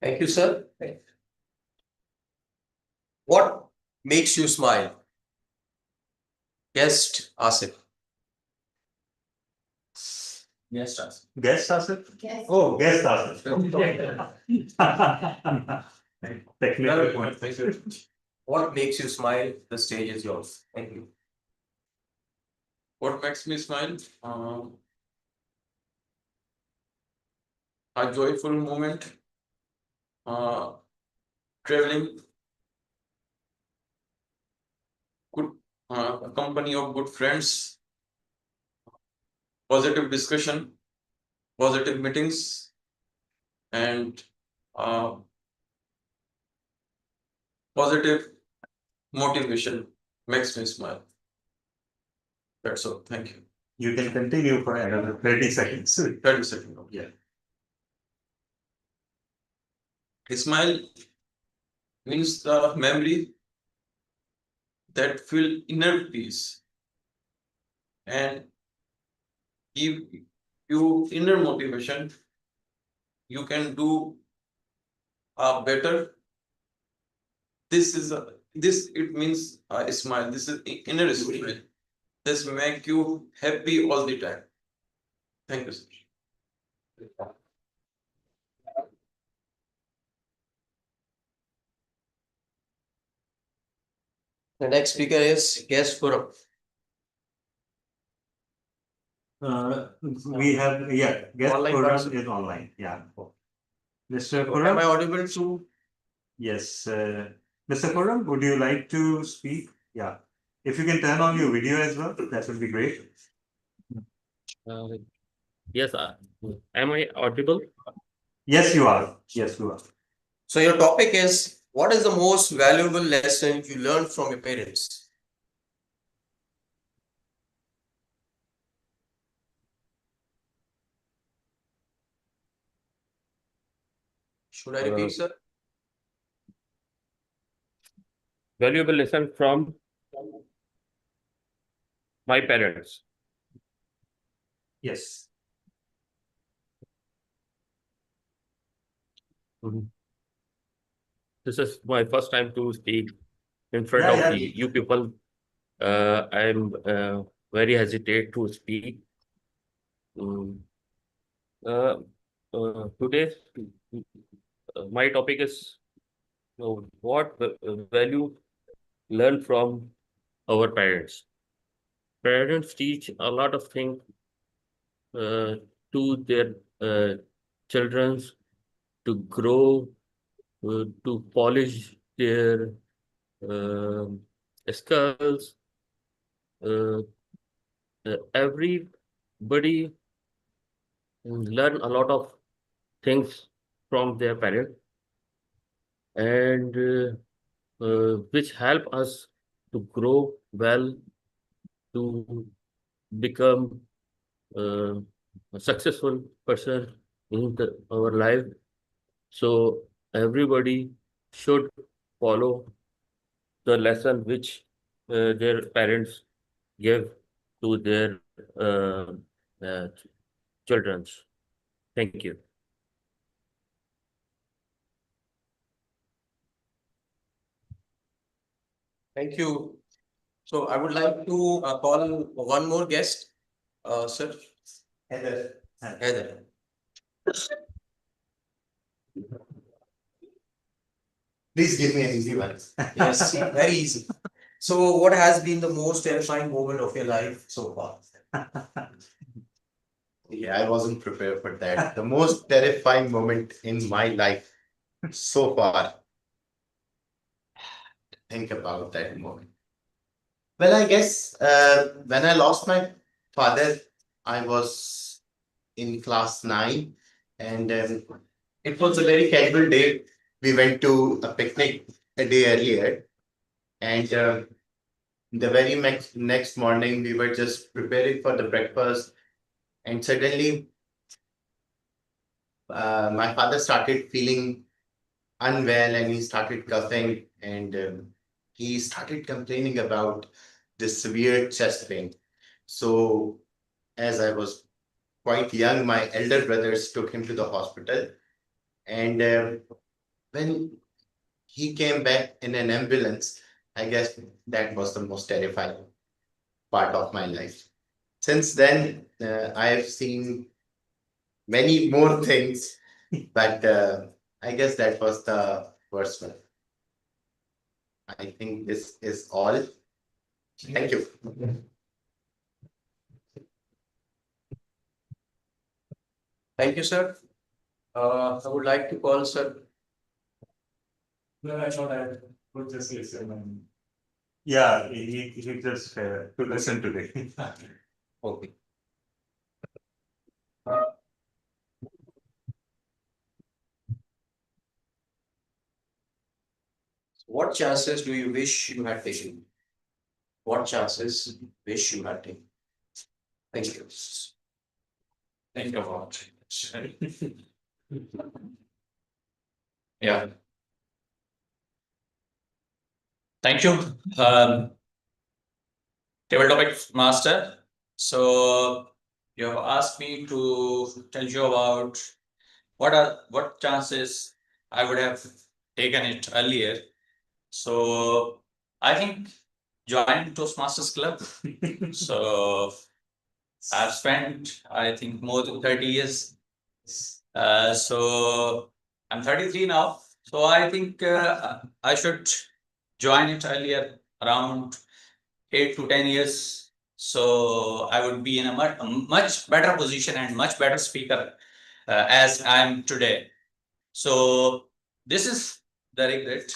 Thank you, sir. What makes you smile? Guest Asif. Guest Asif? Oh, guest Asif. Technical point. What makes you smile? The stage is yours. Thank you. What makes me smile? A joyful moment. Traveling. Good company of good friends. Positive discussion. Positive meetings. And positive motivation makes me smile. That's all. Thank you. You can continue for another 30 seconds. 30 seconds. Yeah. Smile means the memory that feel inner peace and give you inner motivation. You can do better. This it means a smile. This is inner smile. This make you happy all the time. Thank you, sir. The next speaker is Guest Forum. We have, guest Online forum participant. is online. Yeah. Mr. Am Forum? I audible to? Yes. Mr. Forum, would you like to speak? Yeah. If you can turn on your video as well, that would be great. Yes, am I audible? Yes, you are. Yes, you are. So your topic is, what is the most valuable lesson you learned from your parents? Should I repeat, sir? Valuable lesson from my parents. Yes. This is my first time to speak in front Yeah, of yeah. you people. I'm very hesitate to speak. Mm, uh, Today, my topic is what value learn from our parents. Parents teach a lot of things to their children to grow, to polish their skills. Uh, Everybody learn a lot of things from their parents, and which help us to grow well, to become a successful person in our life. So everybody should follow the lesson which their parents give to their uh, children. Thank you. Thank you. So I would like to call one more guest, sir. Heather. Heather. Please give me an easy one. Yes, very easy. So, what has been the most terrifying moment of your life so far? Yeah, I wasn't prepared for that. The most terrifying moment in my life so far. Think about that moment. Well, I guess when I lost my father, I was in class 9, and it was a very casual day. We went to a picnic a day earlier, and the very next morning, we were just preparing for the breakfast, and suddenly my father started feeling unwell, and he started coughing, and he started complaining about this severe chest pain. So, as I was quite young, my elder brothers took him to the hospital, and when he came back in an ambulance, I guess that was the most terrifying part of my life. Since then, I have seen many more things, but I guess that was the worst one. I think this is all. Thank you. Thank you, sir. I would like to call Sir. No, I thought I would just listen. Yeah, he just to listen today. Okay. What chances do you wish you had taken? What chances wish you had taken? Thank you. Think about it. Yeah. Thank you, table topic master. So you have asked me to tell you about what chances I would have taken it earlier. So I think join Toastmasters Club. So I've spent, I think, more than 30 years. So I'm 33 now. So I think I should join it earlier, around 8 to 10 years. So I would be in a much better position and much better speaker as I am today. So this is the regret,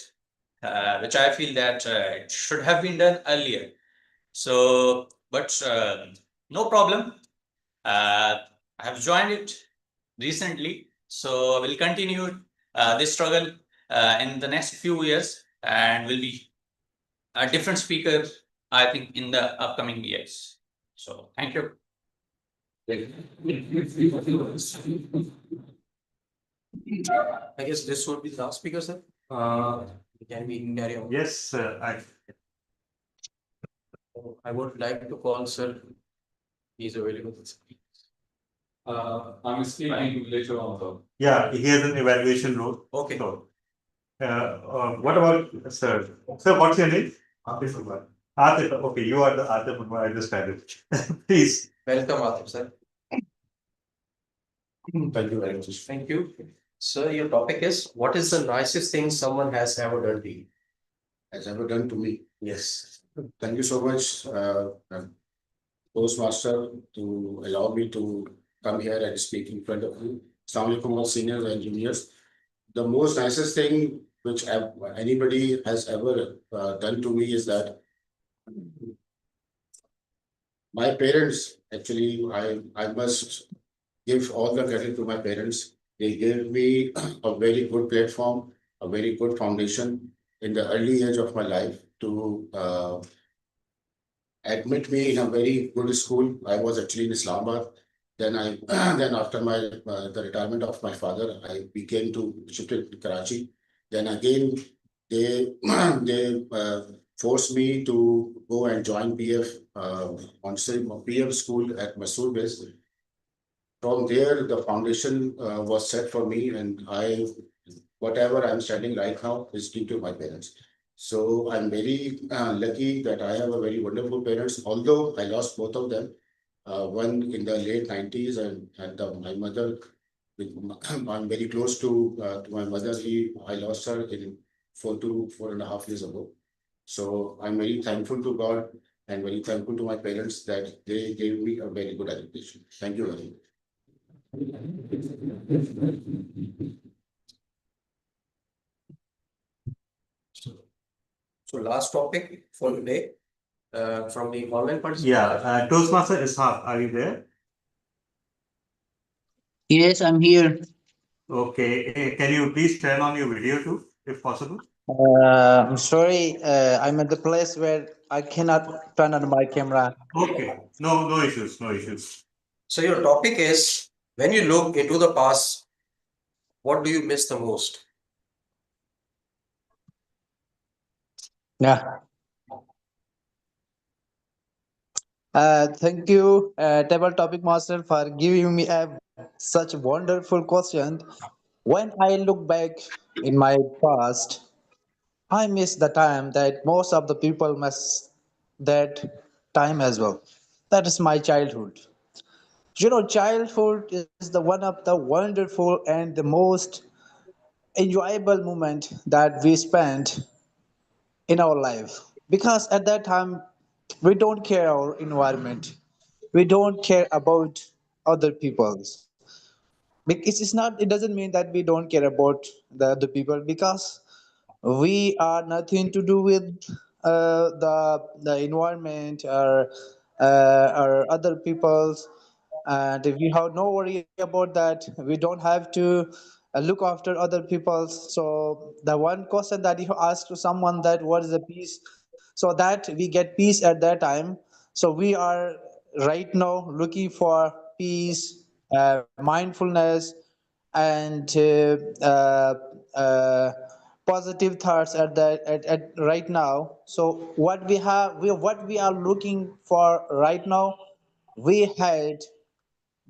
which I feel that it should have been done earlier. So, but no problem. I have joined it recently, so we'll continue this struggle in the next few years, and will be a different speaker, I think, in the upcoming years. So, thank you. I guess this would be the last speaker, sir. Can we carry on? Yes, I would like to call Sir. He's available to speak. I'm speaking later on, though. yeah, he has an evaluation role. Okay. So, what about sir? Sir, what's your name? Atif Akbar. Atif, okay, you are the Atif Akbar. I just had it. Please. Welcome, Atif, sir. Thank you very much. Thank you. Sir, your topic is, what is the nicest thing someone has ever done to you? Has ever done to me. Yes. Thank you so much, Toastmaster, to allow me to come here and speak in front of you. Assalamu alaikum, all seniors and juniors. The most nicest thing which anybody has ever done to me is that my parents, actually, I must give all the credit to my parents. They gave me a very good platform, a very good foundation in the early age of my life to admit me in a very good school. I was actually in Islamabad. Then then after my the retirement of my father, I began to shifted to Karachi. Then again, they they forced me to go and join PF on PF school at Masoor base. From there, the foundation was set for me, and whatever I'm studying right now is due to my parents. So I'm very lucky that I have a very wonderful parents. Although I lost both of them, one in the late 90s, and my mother. I'm very close to my mother. I lost her in 4 to 4.5 years ago. So I'm very thankful to God and very thankful to my parents that they gave me a very good education. Thank you very much. So last topic for today, from the online participants. Yeah, Toastmaster Ishaq, are you there? Yes, I'm here. Okay, can you please turn on your video too, if possible? I'm sorry, I'm at the place where I cannot turn on my camera. Okay, no issues, no issues. So your topic is, when you look into the past, what do you miss the most? Yeah. Thank you, Table Topic Master, for giving me a such wonderful question. When I look back in my past, I miss the time that most of the people miss that time as well. That is my childhood. You know, childhood is the one of the wonderful and the most enjoyable moment that we spent in our life, because at that time we don't care our environment, we don't care about other people's, it's not, it doesn't mean that we don't care about the other people, because we are nothing to do with the environment or other people's, and we have no worry about that. We don't have to look after other people's. So the one question that you ask to someone, that what is the peace, so that we get peace at that time. So we are right now looking for peace, mindfulness, and positive thoughts at right now. So what we are looking for right now, we had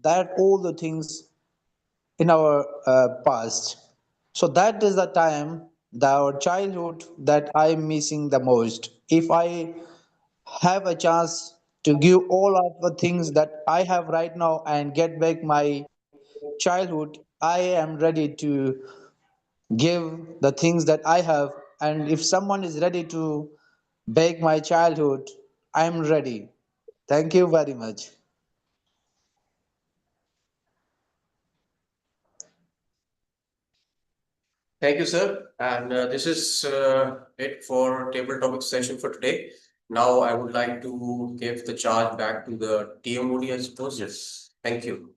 that all the things in our past. So that is the time, the our childhood, that I'm missing the most. If I have a chance to give all of the things that I have right now and get back my childhood, I am ready to give the things that I have. And if someone is ready to beg my childhood, I'm ready. Thank you very much. Thank you, sir. And this is it for table topic session for today. Now I would like to give the charge back to the TMOD, I suppose. Yes. Thank you.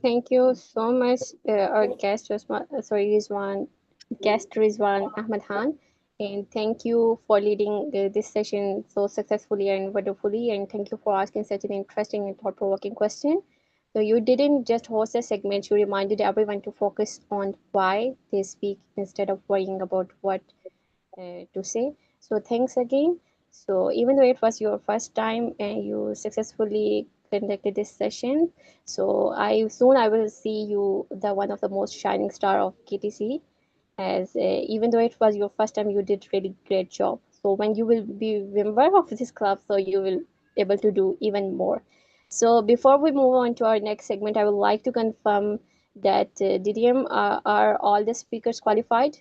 Thank you so much, our guest, guest Rizwan Ahmad Khan. And thank you for leading this session so successfully and wonderfully. And thank you for asking such an interesting and thought provoking question. So, you didn't just host a segment, you reminded everyone to focus on why they speak instead of worrying about what to say. So thanks again. So even though it was your first time and you successfully conducted this session, so I will see you the one of the most shining star of KTC. As even though it was your first time, you did really great job. So when you will be member of this club, so you will able to do even more. So before we move on to our next segment, I would like to confirm that DDM are all the speakers qualified?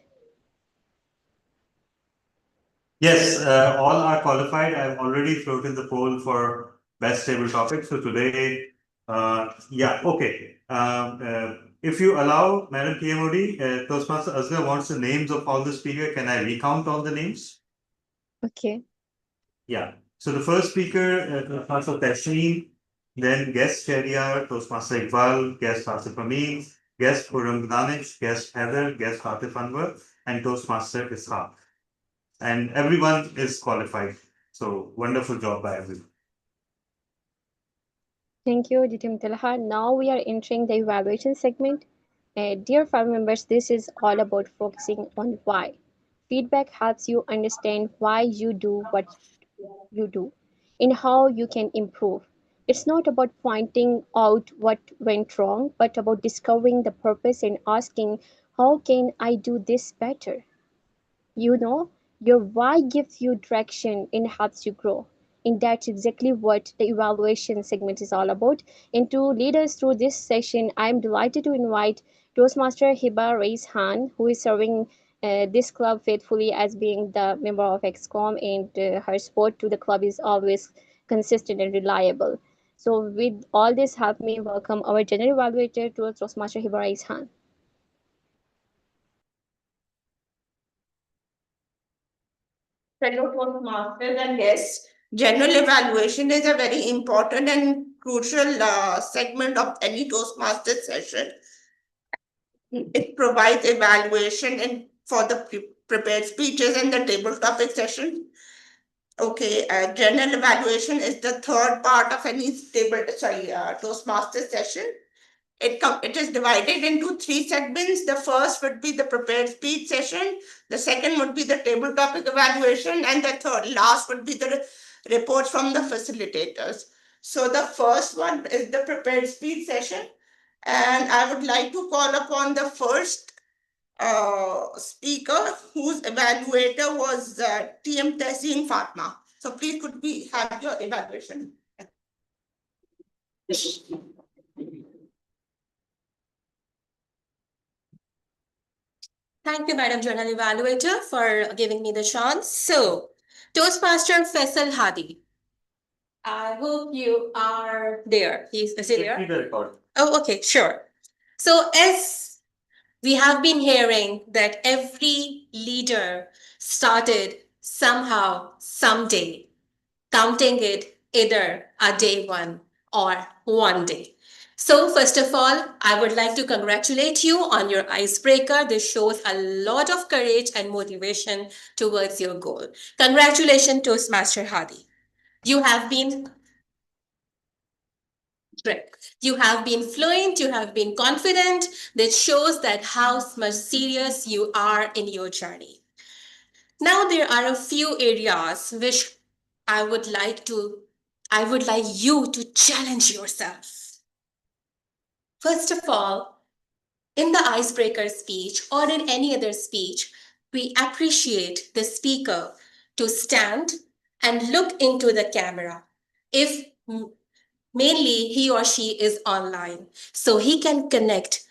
Yes, all are qualified. I've already floated the poll for best table topic. So today, yeah, okay. If you allow, Madam TMOD, Toastmaster Azhar wants the names of all the speakers. Can I recount all the names? Okay. Yeah. So the first speaker, Toastmaster Tasneem, then guest Shahryar, Toastmaster Iqbal, guest Asif Amin, guest Khurram Danish, guest Heather, guest Atif Anwar, and Toastmaster Ishaq. And everyone is qualified. So wonderful job by everyone. Thank you, Ditim Talha. Now we are entering the evaluation segment. Dear family members, this is all about focusing on why. Feedback helps you understand why you do what you do and how you can improve. It's not about pointing out what went wrong, but about discovering the purpose and asking, how can I do this better? You know, your why gives you direction and helps you grow. And that's exactly what the evaluation segment is all about. And to lead us through this session, I'm delighted to invite Toastmaster Hiba Reis Han, who is serving this club faithfully as being the member of XCOM, and her support to the club is always consistent and reliable. So with all this, help me welcome our general evaluator to Toastmaster Hibara Ishan. Fellow Toastmasters and guests, general evaluation is a very important and crucial segment of any Toastmasters session. It provides evaluation and for the prepared speeches and the table topic session. Okay, general evaluation is the third part of any Toastmasters session. It is divided into three segments. The first would be the prepared speech session. The second would be the table topic evaluation, and the last would be the reports from the facilitators. So the first one is the prepared speech session, and I would like to call upon the first speaker whose evaluator was TM Tehseen Fatma. So please could we have your evaluation? Thank you, Madam Journal Evaluator, for giving me the chance. So, Toastmaster Faisal Hadi. I hope you are there. Is he there? Oh, okay, sure. So, as we have been hearing that every leader started somehow, someday, counting it either a day one or one day. So first of all, I would like to congratulate you on your icebreaker. This shows a lot of courage and motivation towards your goal. Congratulations, Toastmaster Hadi. You have been great. You have been fluent, you have been confident. That shows that how much serious you are in your journey. Now there are a few areas which I would like you to challenge yourself. First of all, in the icebreaker speech or in any other speech, we appreciate the speaker to stand and look into the camera. If mainly he or she is online, so he can connect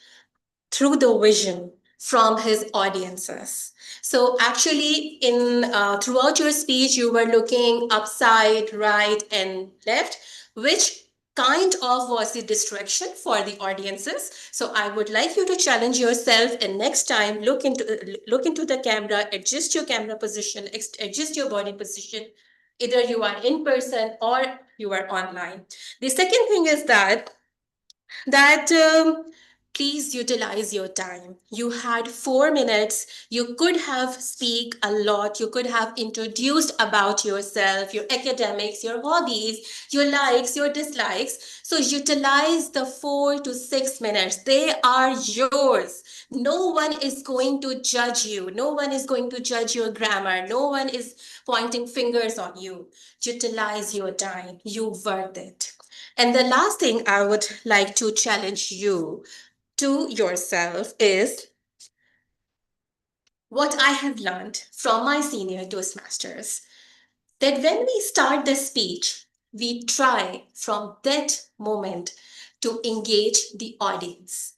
through the vision from his audiences. So actually in throughout your speech, you were looking upside, right and left, which kind of was the distraction for the audiences. So I would like you to challenge yourself and next time look into the camera, adjust your camera position, adjust your body position. Either you are in person or you are online. The second thing is that please utilize your time. You had 4 minutes. You could have speak a lot. You could have introduced about yourself, your academics, your hobbies, your likes, your dislikes. So utilize the 4 to 6 minutes. They are yours. No one is going to judge you. No one is going to judge your grammar. No one is pointing fingers on you. Utilize your time. You worth it. And the last thing I would like to challenge you to yourself is what I have learned from my senior Toastmasters, that when we start the speech, we try from that moment to engage the audience.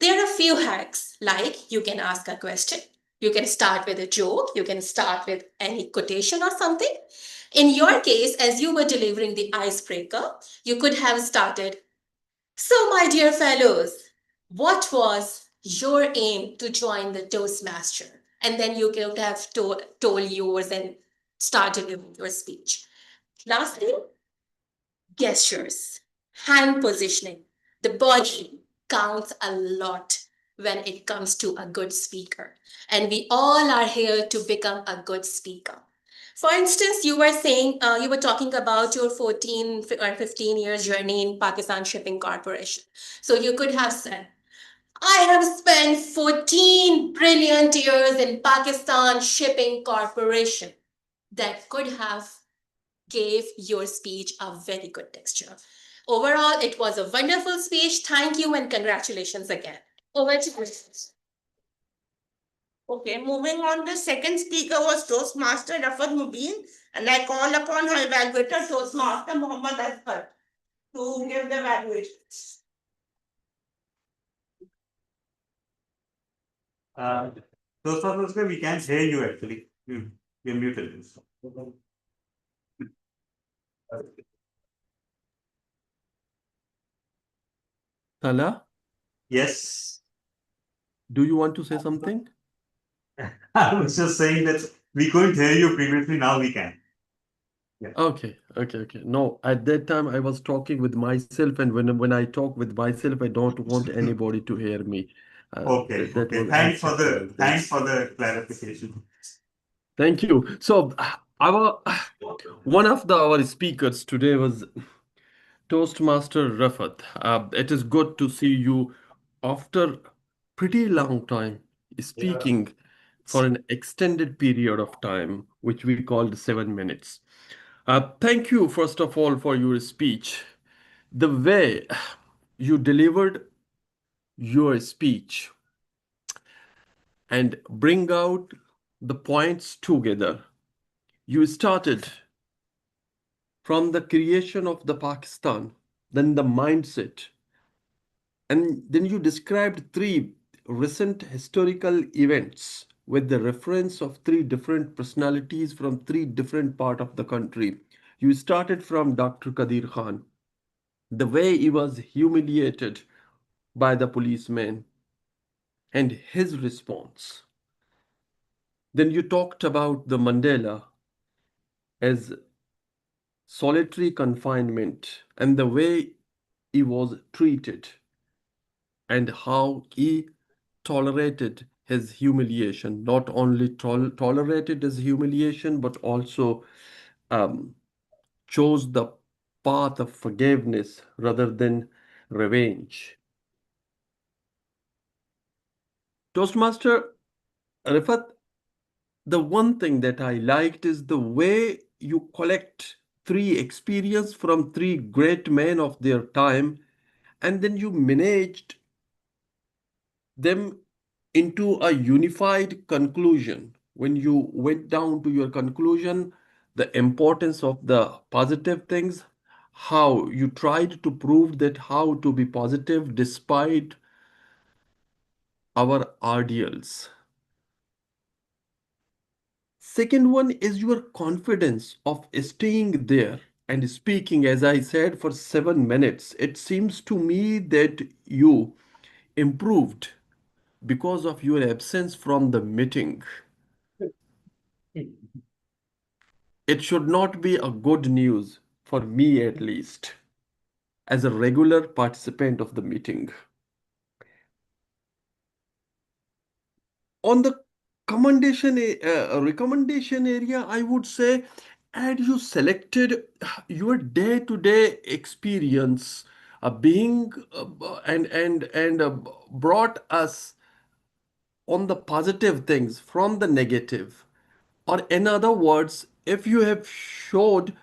There are a few hacks, like you can ask a question, you can start with a joke, you can start with any quotation or something. In your case, as you were delivering the icebreaker, you could have started, "So, my dear fellows, what was your aim to join the Toastmaster?" And then you could have told yours and started your speech. Lastly, gestures, hand positioning, the body counts a lot when it comes to a good speaker. And we all are here to become a good speaker. For instance, you were saying, you were talking about your 14 or 15 years journey in Pakistan Shipping Corporation. So you could have said, "I have spent 14 brilliant years in Pakistan Shipping Corporation." That could have gave your speech a very good texture. Overall, it was a wonderful speech. Thank you and congratulations again. Over to you. Okay, moving on, the second speaker was Toastmaster Rafat Mubin, and I call upon her evaluator, Toastmaster Muhammad Azhar, to give the evaluation. Toastmasters, we can't hear you actually. You're muted. Tala, Yes. do you want to say something? I was just saying that we couldn't hear you previously, now we can. Yeah. Okay. No, at that time I was talking with myself, and when I talk with myself, I don't want anybody to hear me. Okay. That was Thanks for acceptable. the clarification. Thank you. So our one of our speakers today was Toastmaster Rafat. It is good to see you after pretty long time speaking for an extended period of time, which we called 7 minutes. Thank you, first of all, for your speech. The way you delivered your speech and bring out the points together. You started from the creation of the Pakistan, then the mindset, and then you described three recent historical events with the reference of three different personalities from three different part of the country. You started from Dr. Qadir Khan, the way he was humiliated by the policeman and his response. Then you talked about the Mandela as solitary confinement and the way he was treated and how he tolerated his humiliation, not only tolerated his humiliation, but also chose the path of forgiveness rather than revenge. Toastmaster Rifat, the one thing that I liked is the way you collect three experience from three great men of their time, and then you managed them into a unified conclusion. When you went down to your conclusion, the importance of the positive things, how you tried to prove that how to be positive despite our ideals. Second one is your confidence of staying there and speaking, as I said, for 7 minutes. It seems to me that you improved because of your absence from the meeting. It should not be a good news for me, at least, as a regular participant of the meeting. On the recommendation area, I would say, had you selected your day-to-day experience being and brought us on the positive things from the negative, or in other words, if you have showed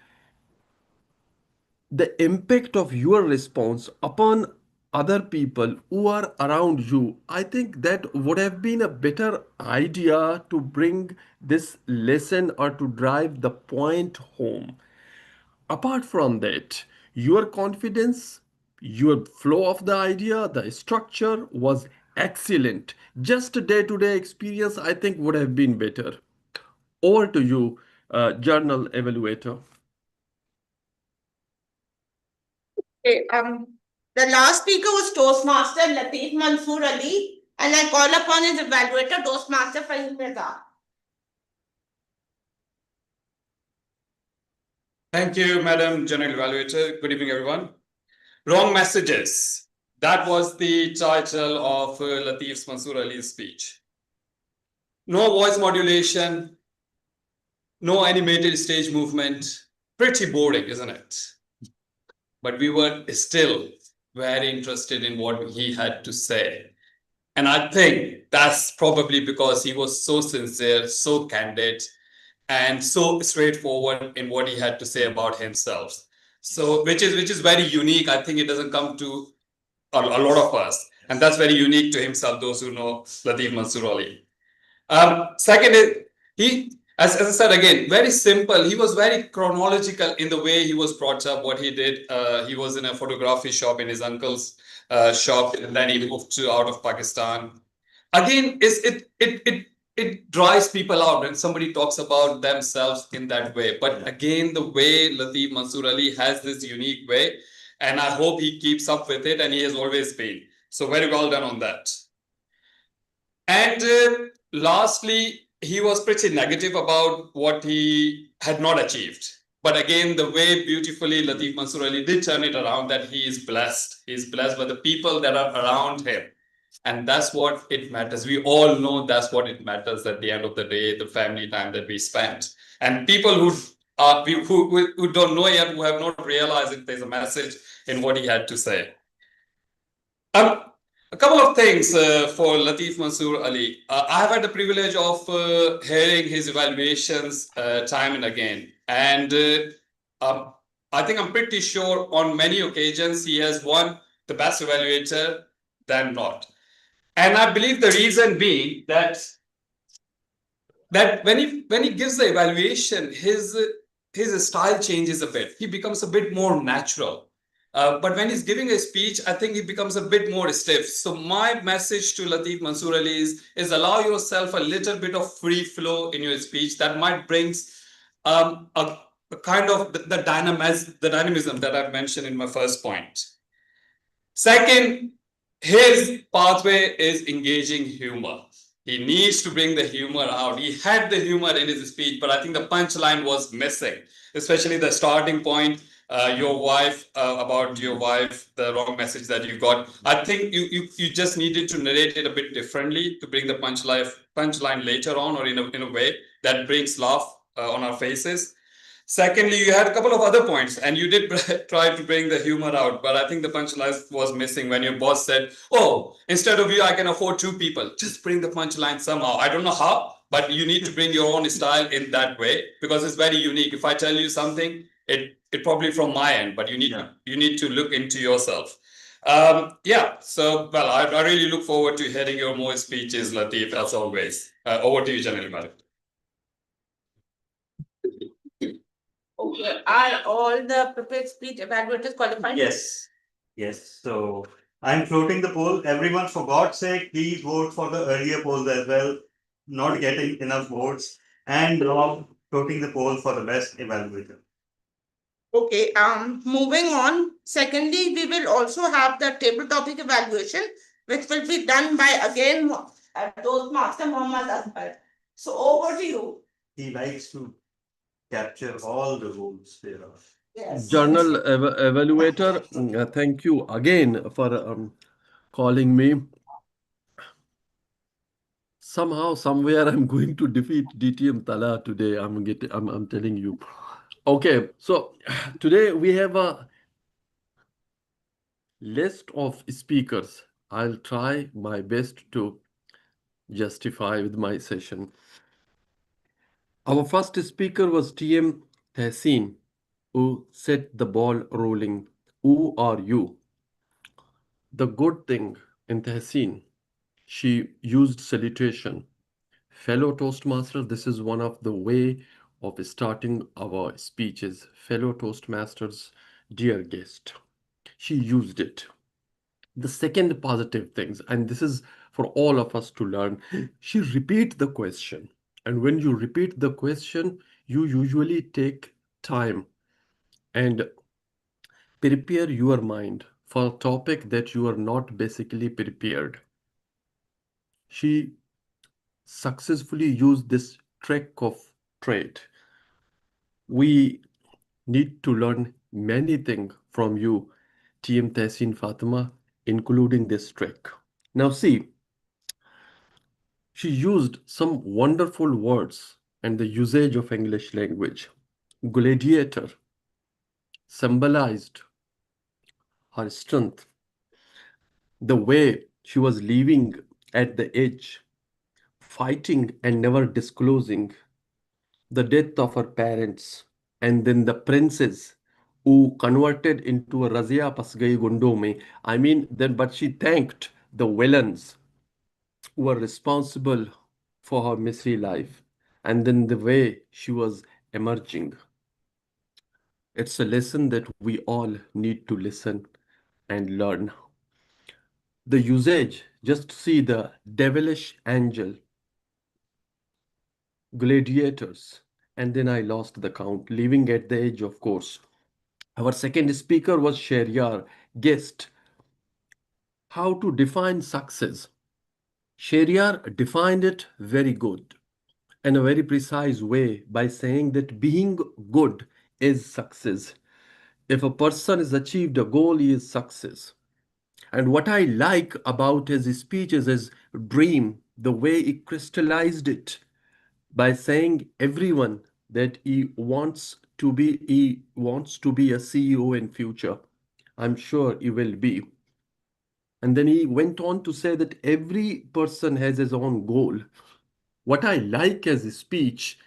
the impact of your response upon other people who are around you, I think that would have been a better idea to bring this lesson or to drive the point home. Apart from that, your confidence, your flow of the idea, the structure was excellent. Just a day-to-day experience, I think, would have been better. Over to you, journal evaluator. Okay, the last speaker was Toastmaster Latif Mansoor Ali, and I call upon his evaluator, Toastmaster Fahim Reza. Thank you, Madam General Evaluator. Good evening, everyone. Wrong messages. That was the title of Latif Mansoor Ali's speech. No voice modulation, no animated stage movement. Pretty boring, isn't it? But we were still very interested in what he had to say. And I think that's probably because he was so sincere, so candid, and so straightforward in what he had to say about himself. So, which is very unique. I think it doesn't come to a lot of us, and that's very unique to himself. Those who know Latif Mansoor Ali. Second is he, as I said again, very simple. He was very chronological in the way he was brought up. What he did, he was in a photography shop in his uncle's shop, and then he moved to out of Pakistan. Again, it drives people out when somebody talks about themselves in that way. But again, the way Latif Mansoor Ali has this unique way, and I hope he keeps up with it, and he has always been. So very well done on that. And lastly, he was pretty negative about what he had not achieved. But again, the way beautifully Latif Mansoor Ali did turn it around, that he is blessed. He is blessed by the people that are around him. And that's what it matters. We all know that's what it matters at the end of the day, the family time that we spend. And people who don't know yet, who have not realized that there's a message in what he had to say. A couple of things for Latif Mansoor Ali. I have had the privilege of hearing his evaluations time and again. And I think I'm pretty sure on many occasions he has won the best evaluator than not. And I believe the reason being that when he gives the evaluation, his style changes a bit. He becomes a bit more natural. But when he's giving a speech, I think it becomes a bit more stiff. So my message to Latif Mansoor Ali is allow yourself a little bit of free flow in your speech. That might bring a kind of the dynamism that I've mentioned in my first point. Second, his pathway is engaging humor. He needs to bring the humor out. He had the humor in his speech, but I think the punchline was missing, especially the starting point, your wife, about your wife, the wrong message that you got. I think you just needed to narrate it a bit differently to bring the punchline later on, or in a way that brings laugh on our faces. Secondly, you had a couple of other points, and you did try to bring the humor out, but I think the punchline was missing when your boss said, "Oh, instead of you, I can afford 2 people." Just bring the punchline somehow. I don't know how, but you need to bring your own style in that way, because it's very unique. If I tell you something, it probably from my end, but you need to look into yourself. So well, I really look forward to hearing your more speeches, Latif, as always. Over to you, gentlemen. Okay, are all the prepared speech evaluators qualified? Yes. Yes. So I'm floating the poll. Everyone, for God's sake, please vote for the earlier polls as well. Not getting enough votes. And floating the poll for the best evaluator. Okay, moving on. Secondly, we will also have the table topic evaluation, which will be done by again Toastmaster Muhammad Asghar. So over to you. He likes to capture all the rules thereof. Yes. Journal evaluator, thank you again for calling me. Somehow, somewhere, I'm going to defeat DTM Tala today. I'm telling you. Okay, so today we have a list of speakers. I'll try my best to justify with my session. Our first speaker was TM Tehseen, who set the ball rolling. Who are you? The good thing in Tehseen, she used salutation. Fellow Toastmaster, this is one of the way of starting our speeches. Fellow Toastmasters, dear guest. She used it. The second positive things, and this is for all of us to learn, she repeat the question. And when you repeat the question, you usually take time and prepare your mind for a topic that you are not basically prepared. She successfully used this trick of trade. We need to learn many things from you, TM Tehseen Fatima, including this trick. Now see, she used some wonderful words and the usage of English language. Gladiator symbolized her strength. The way she was living at the edge, fighting and never disclosing, the death of her parents, and then the princess who converted into a Razia Pasgai Gundome. I mean, then, but she thanked the villains who were responsible for her misery life, and then the way she was emerging. It's a lesson that we all need to listen and learn. The usage, just see the devilish angel gladiators, and then I lost the count, leaving at the edge, of course. Our second speaker was Sheriar, guest. How to define success? Sheriar defined it very good in a very precise way by saying that being good is success. If a person has achieved a goal, he is success. And what I like about his speech is his dream, the way he crystallized it by saying everyone that he wants to be a CEO in future. I'm sure he will be. And then he went on to say that every person has his own goal. What I like as a speech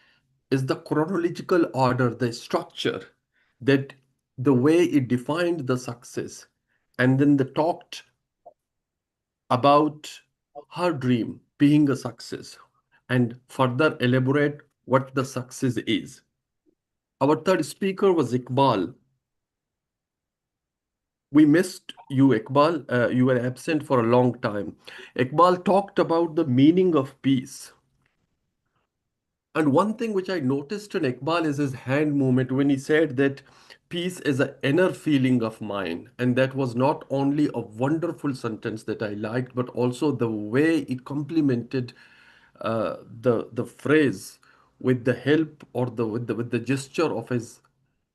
is the chronological order, the structure, that the way it defined the success, and then they talked about her dream being a success, and further elaborate what the success is. Our third speaker was Iqbal. We missed you, Iqbal. You were absent for a long time. Iqbal talked about the meaning of peace. And one thing which I noticed in Iqbal is his hand movement when he said that peace is an inner feeling of mine. And that was not only a wonderful sentence that I liked, but also the way he complemented the phrase with the help or with the gesture of his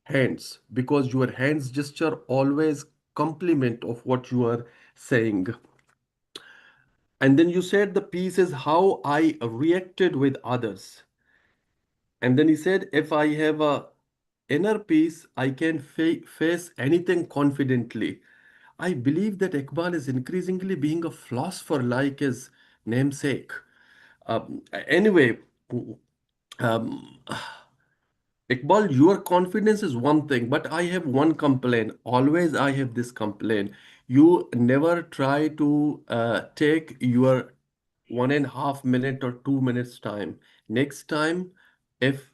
hands, because your hands gesture always complement of what you are saying. And then you said the piece is how I reacted with others. And then he said, if I have a inner peace, I can face anything confidently. I believe that Iqbal is increasingly being a philosopher like his namesake. Anyway, um, Iqbal, your confidence is one thing, but I have one complaint. Always I have this complaint. You never try to take your 1.5 minute or 2 minutes time. Next time, if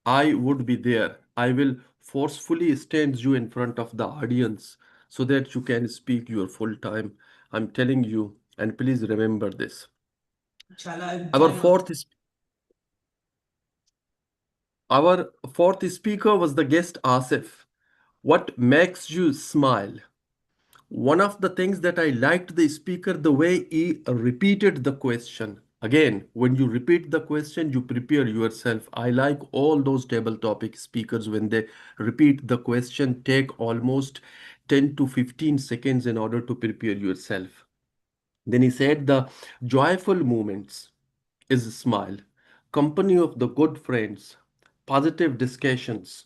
I would be there, I will forcefully stand you in front of the audience so that you can speak your full time. I'm telling you, and please remember this. Our fourth speaker was the guest Asif. What makes you smile? One of the things that I liked the speaker, the way he repeated the question. Again, when you repeat the question, you prepare yourself. I like all those table topic speakers when they repeat the question, take almost 10 to 15 seconds in order to prepare yourself. Then he said the joyful moments is a smile, company of the good friends, positive discussions,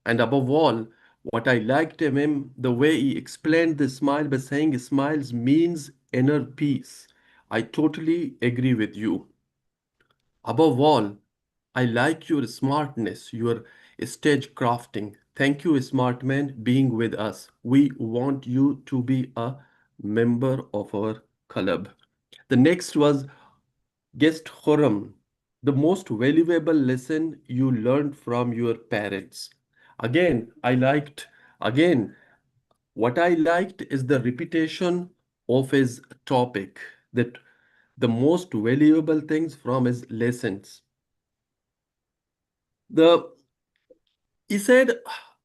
and above all, what I liked him, the way he explained the smile by saying smiles means inner peace. I totally agree with you. Above all, I like your smartness, your stage crafting. Thank you, smart man, being with us. We want you to be a member of our club. The next was guest Khurram, the most valuable lesson you learned from your parents. Again, again, what I liked is the repetition of his topic, that the most valuable things from his lessons. The he said,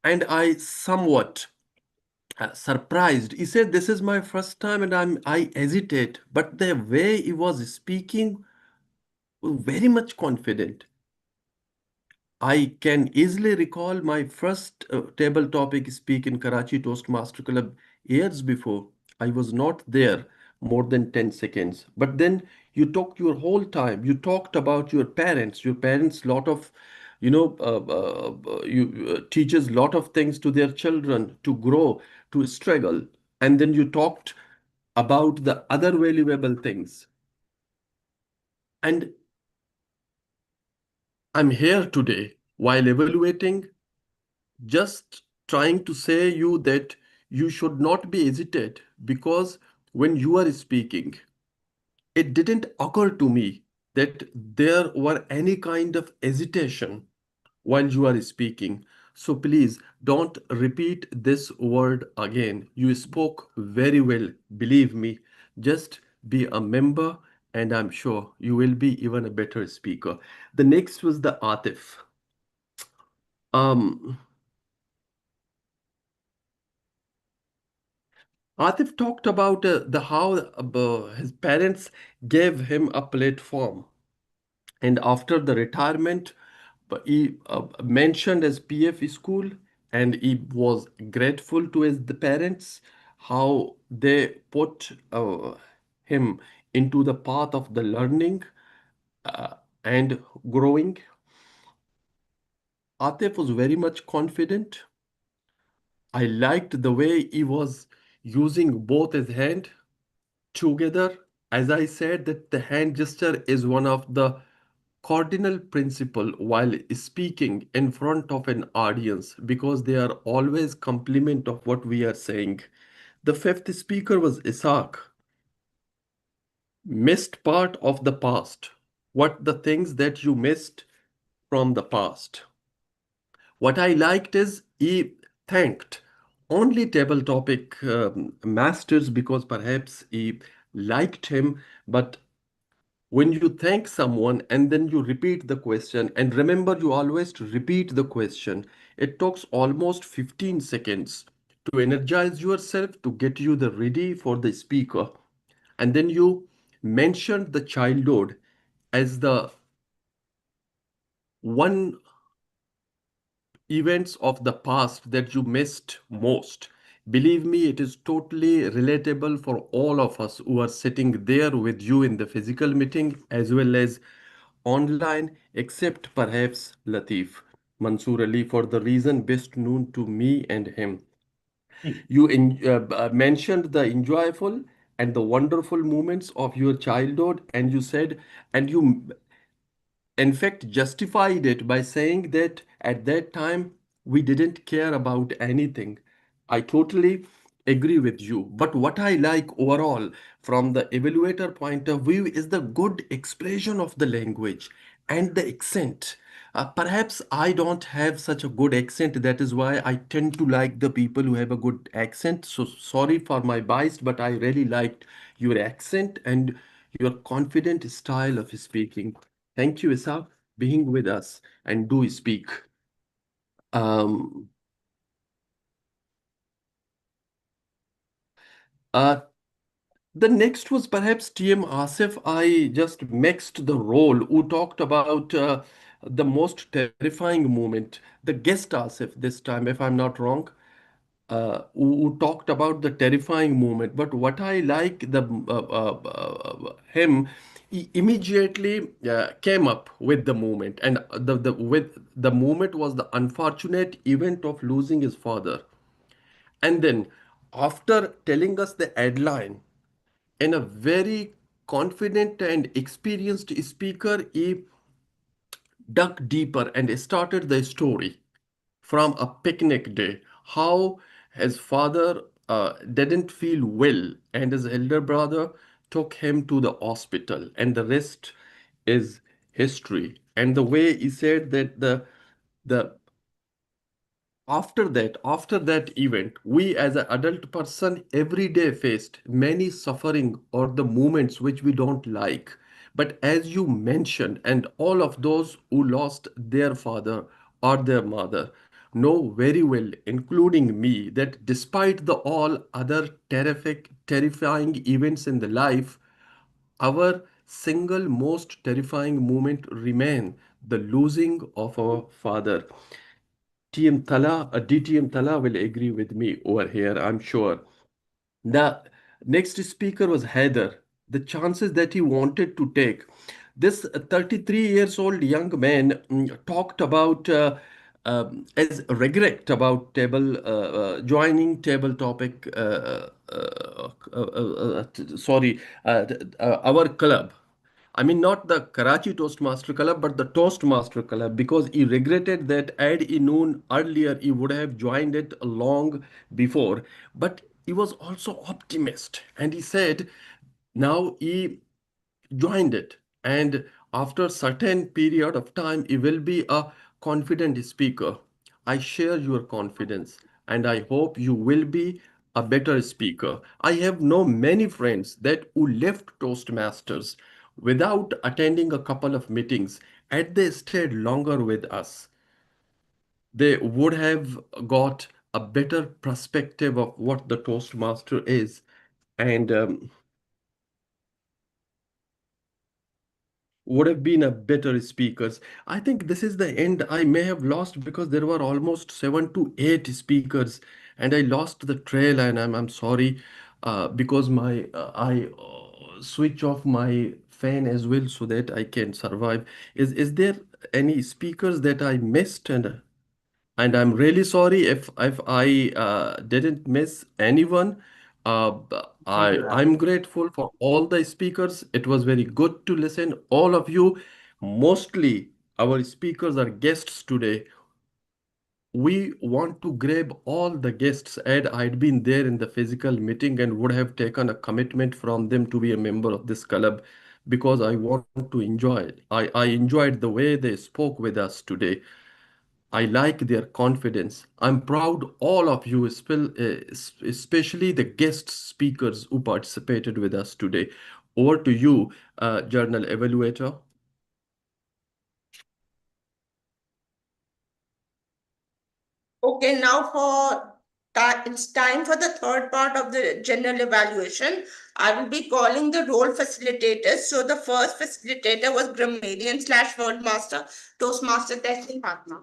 and I somewhat surprised. He said, "This is my first time, and I hesitate." But the way he was speaking, very much confident. I can easily recall my first table topic speak in Karachi Toastmaster Club years before. I was not there more than 10 seconds. But then you talked your whole time. You talked about your parents. Your parents, lot of, you teaches lot of things to their children to grow, to struggle. And then you talked about the other valuable things. And I'm here today while evaluating, just trying to say you that you should not be hesitate, because when you are speaking, it didn't occur to me that there were any kind of hesitation while you are speaking. So please don't repeat this word again. You spoke very well, believe me. Just be a member and I'm sure you will be even a better speaker. The next was the Atif. Um, Atif talked about the how his parents gave him a platform, and after the retirement, he mentioned his PF school, and he was grateful to his the parents how they put him into the path of the learning and growing. Atif was very much confident. I liked the way he was using both his hand together. As I said, that the hand gesture is one of the cardinal principle while speaking in front of an audience because they are always complement of what we are saying. The fifth speaker was Isaac. Missed part of the past. What the things that you missed from the past. What I liked is he thanked only table topic masters because perhaps he liked him, but when you thank someone and then you repeat the question, and remember you always repeat the question, it takes almost 15 seconds to energize yourself to get you the ready for the speaker. And then you mentioned the childhood as the one events of the past that you missed most. Believe me, it is totally relatable for all of us who are sitting there with you in the physical meeting as well as online, except perhaps Latif Mansoor Ali, for the reason best known to me and him. You mentioned the enjoyable and the wonderful moments of your childhood, and you said, and you in fact justified it by saying that at that time we didn't care about anything. I totally agree with you. But what I like overall from the evaluator point of view is the good expression of the language and the accent. Perhaps I don't have such a good accent. That is why I tend to like the people who have a good accent. So sorry for my bias, but I really liked your accent and your confident style of speaking. Thank you, Isa, being with us and do speak. Um, uh, the next was perhaps TM Asif. I just mixed the role who talked about the most terrifying moment. The guest Asif this time, if I'm not wrong, who talked about the terrifying moment. But what I like the him, he immediately came up with the moment, and the moment was the unfortunate event of losing his father. And then, after telling us the headline in a very confident and experienced speaker, he dug deeper and started the story from a picnic day, how his father didn't feel well and his elder brother took him to the hospital, and the rest is history. And the way he said that the after that event, we as an adult person every day faced many suffering or the moments which we don't like. But as you mentioned, and all of those who lost their father or their mother know very well, including me, that despite the all other terrifying events in the life, our single most terrifying moment remain the losing of our father. TM Tala, DTM Tala will agree with me over here, I'm sure. The next speaker was Heather. The chances that he wanted to take. This 33 years old young man talked about as regret about table joining table topic. Sorry, our club. I mean, not the Karachi Toastmaster Club, but the Toastmaster Club, because he regretted that had he known earlier, he would have joined it long before. But he was also optimist, and he said, now he joined it, and after certain period of time, he will be a confident speaker. I share your confidence, and I hope you will be a better speaker. I have known many friends that who left Toastmasters without attending a couple of meetings, had they stayed longer with us, they would have got a better perspective of what the Toastmaster is. And would have been a better speakers. I think this is the end. I may have lost because there were almost 7 to 8 speakers, and I lost the trail. And I'm sorry, because my I switch off my fan as well so that I can survive. Is there any speakers that I missed? And I'm really sorry if I didn't miss anyone. I'm grateful for all the speakers. It was very good to listen. All of you, mostly our speakers are guests today. We want to grab all the guests. Had I'd been there in the physical meeting and would have taken a commitment from them to be a member of this club because I want to enjoy it. I enjoyed the way they spoke with us today. I like their confidence. I'm proud all of you, especially the guest speakers who participated with us today. Over to you, Journal Evaluator. Okay, now it's time for the third part of the general evaluation. I will be calling the role facilitators. So the first facilitator was grammarian / word master, Toastmaster testing partner.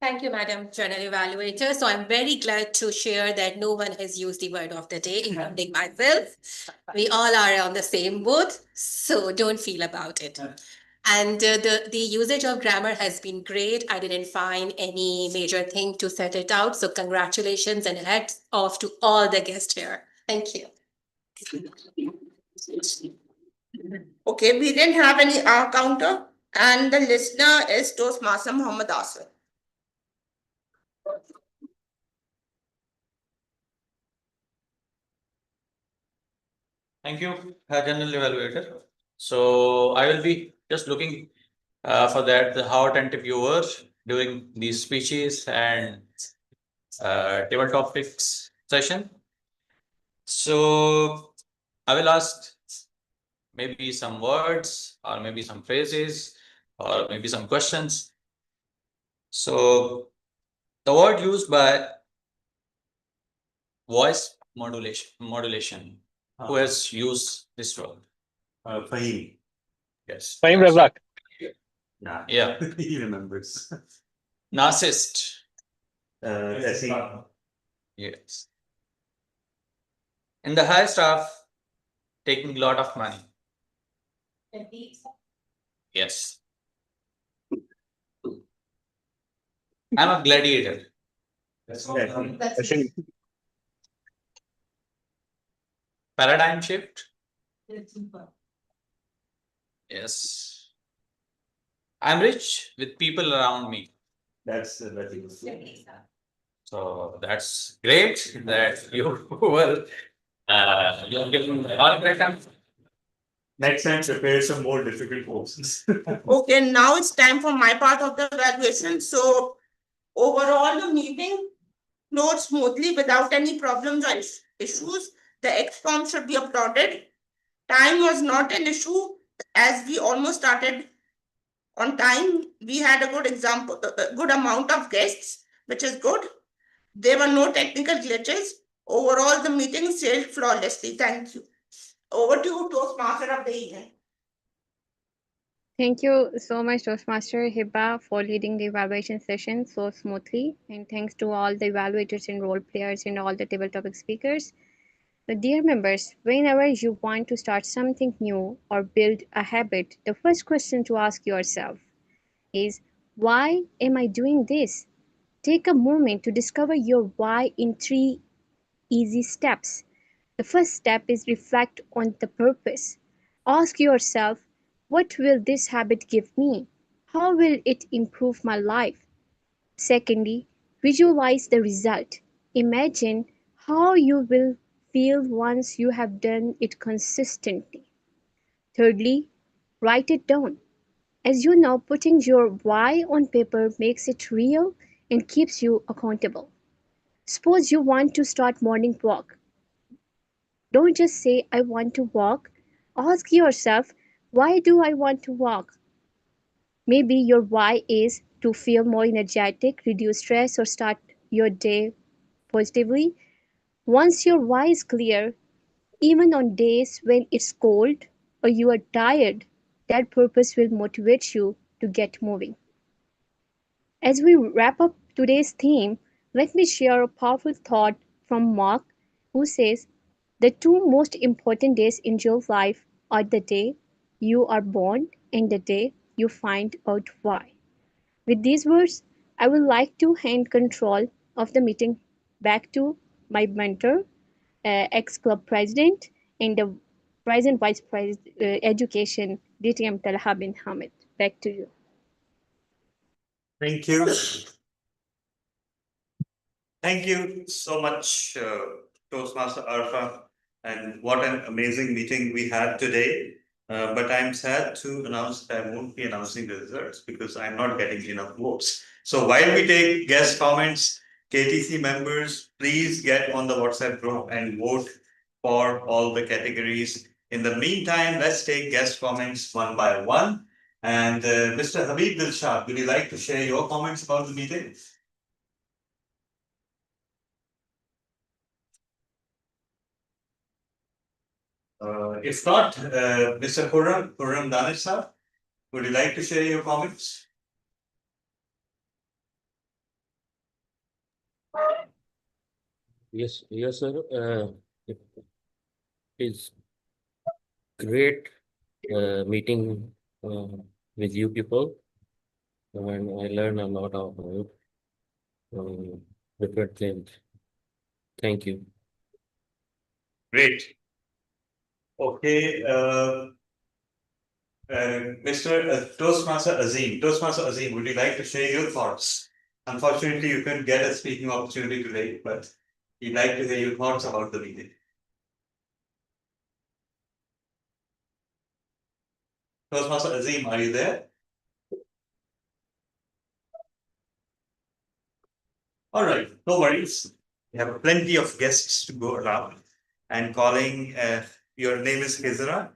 Thank you, Madam Journal Evaluator. So I'm very glad to share that no one has used the word of the day, including myself. We all are on the same boat, so don't feel about it. And the usage of grammar has been great. I didn't find any major thing to set it out. So congratulations and hats off to all the guests here. Thank you. Okay, we didn't have any R counter, and the listener is Toastmaster Muhammad Asif. Thank you, General Evaluator. So I will be just looking for that, how attentive you were during these speeches and table topics session. So I will ask maybe some words or maybe some phrases or maybe some questions. So the word used by voice modulation. Who has used this word? Fahim. Yes. Fahim Razak. Nah. Yeah. He remembers. Narcissist. Yes. In the high staff, taking a lot of money. Yes. I'm a gladiator. Paradigm shift. Yes. I'm rich with people around me. That's very So that's great that you were you have given all great answers. Next time, prepare some more difficult questions. Okay, now it's time for my part of the evaluation. So overall, the meeting flowed smoothly without any problems or issues. The XCOM should be applauded. Time was not an issue as we almost started on time. We had a good amount of guests, which is good. There were no technical glitches. Overall, the meeting sailed flawlessly. Thank you. Over to you, Toastmaster of the evening. Thank you so much, Toastmaster Hibba, for leading the evaluation session so smoothly. And thanks to all the evaluators and role players and all the table topic speakers. So, dear members, whenever you want to start something new or build a habit, the first question to ask yourself is, why am I doing this? Take a moment to discover your why in 3 easy steps. The first step is reflect on the purpose. Ask yourself, what will this habit give me? How will it improve my life? Secondly, visualize the result. Imagine how you will feel once you have done it consistently. Thirdly, write it down. As you know, putting your why on paper makes it real and keeps you accountable. Suppose you want to start morning walk. Don't just say, I want to walk. Ask yourself, why do I want to walk? Maybe your why is to feel more energetic, reduce stress, or start your day positively. Once your why is clear, even on days when it's cold or you are tired, that purpose will motivate you to get moving. As we wrap up today's theme, let me share a powerful thought from Mark, who says, the two most important days in your life are the day you are born and the day you find out why. With these words, I would like to hand control of the meeting back to my mentor, ex-club president, and the present vice president education, DTM Talha bin Hamid. Back to you. Thank you. Thank you so much, Toastmaster Arfa, and what an amazing meeting we had today. But I'm sad to announce that I won't be announcing the results because I'm not getting enough votes. So while we take guest comments, KTC members, please get on the WhatsApp group and vote for all the categories. In the meantime, let's take guest comments one by one. And Mr. Habib Dilshad, would you like to share your comments about the meeting? If not, Mr. Khurram Danish sir, would you like to share your comments? Yes, yes, sir. It is great meeting with you people, and I learned a lot about different things. Thank you. Great. Okay, Mr. Toastmaster Azim. Toastmaster Azim, would you like to share your thoughts? Unfortunately, you couldn't get a speaking opportunity today, but we'd like to hear your thoughts about the meeting. Toastmaster Azim, are you there? All right, no worries. We have plenty of guests to go around. And calling, your name is Hizra.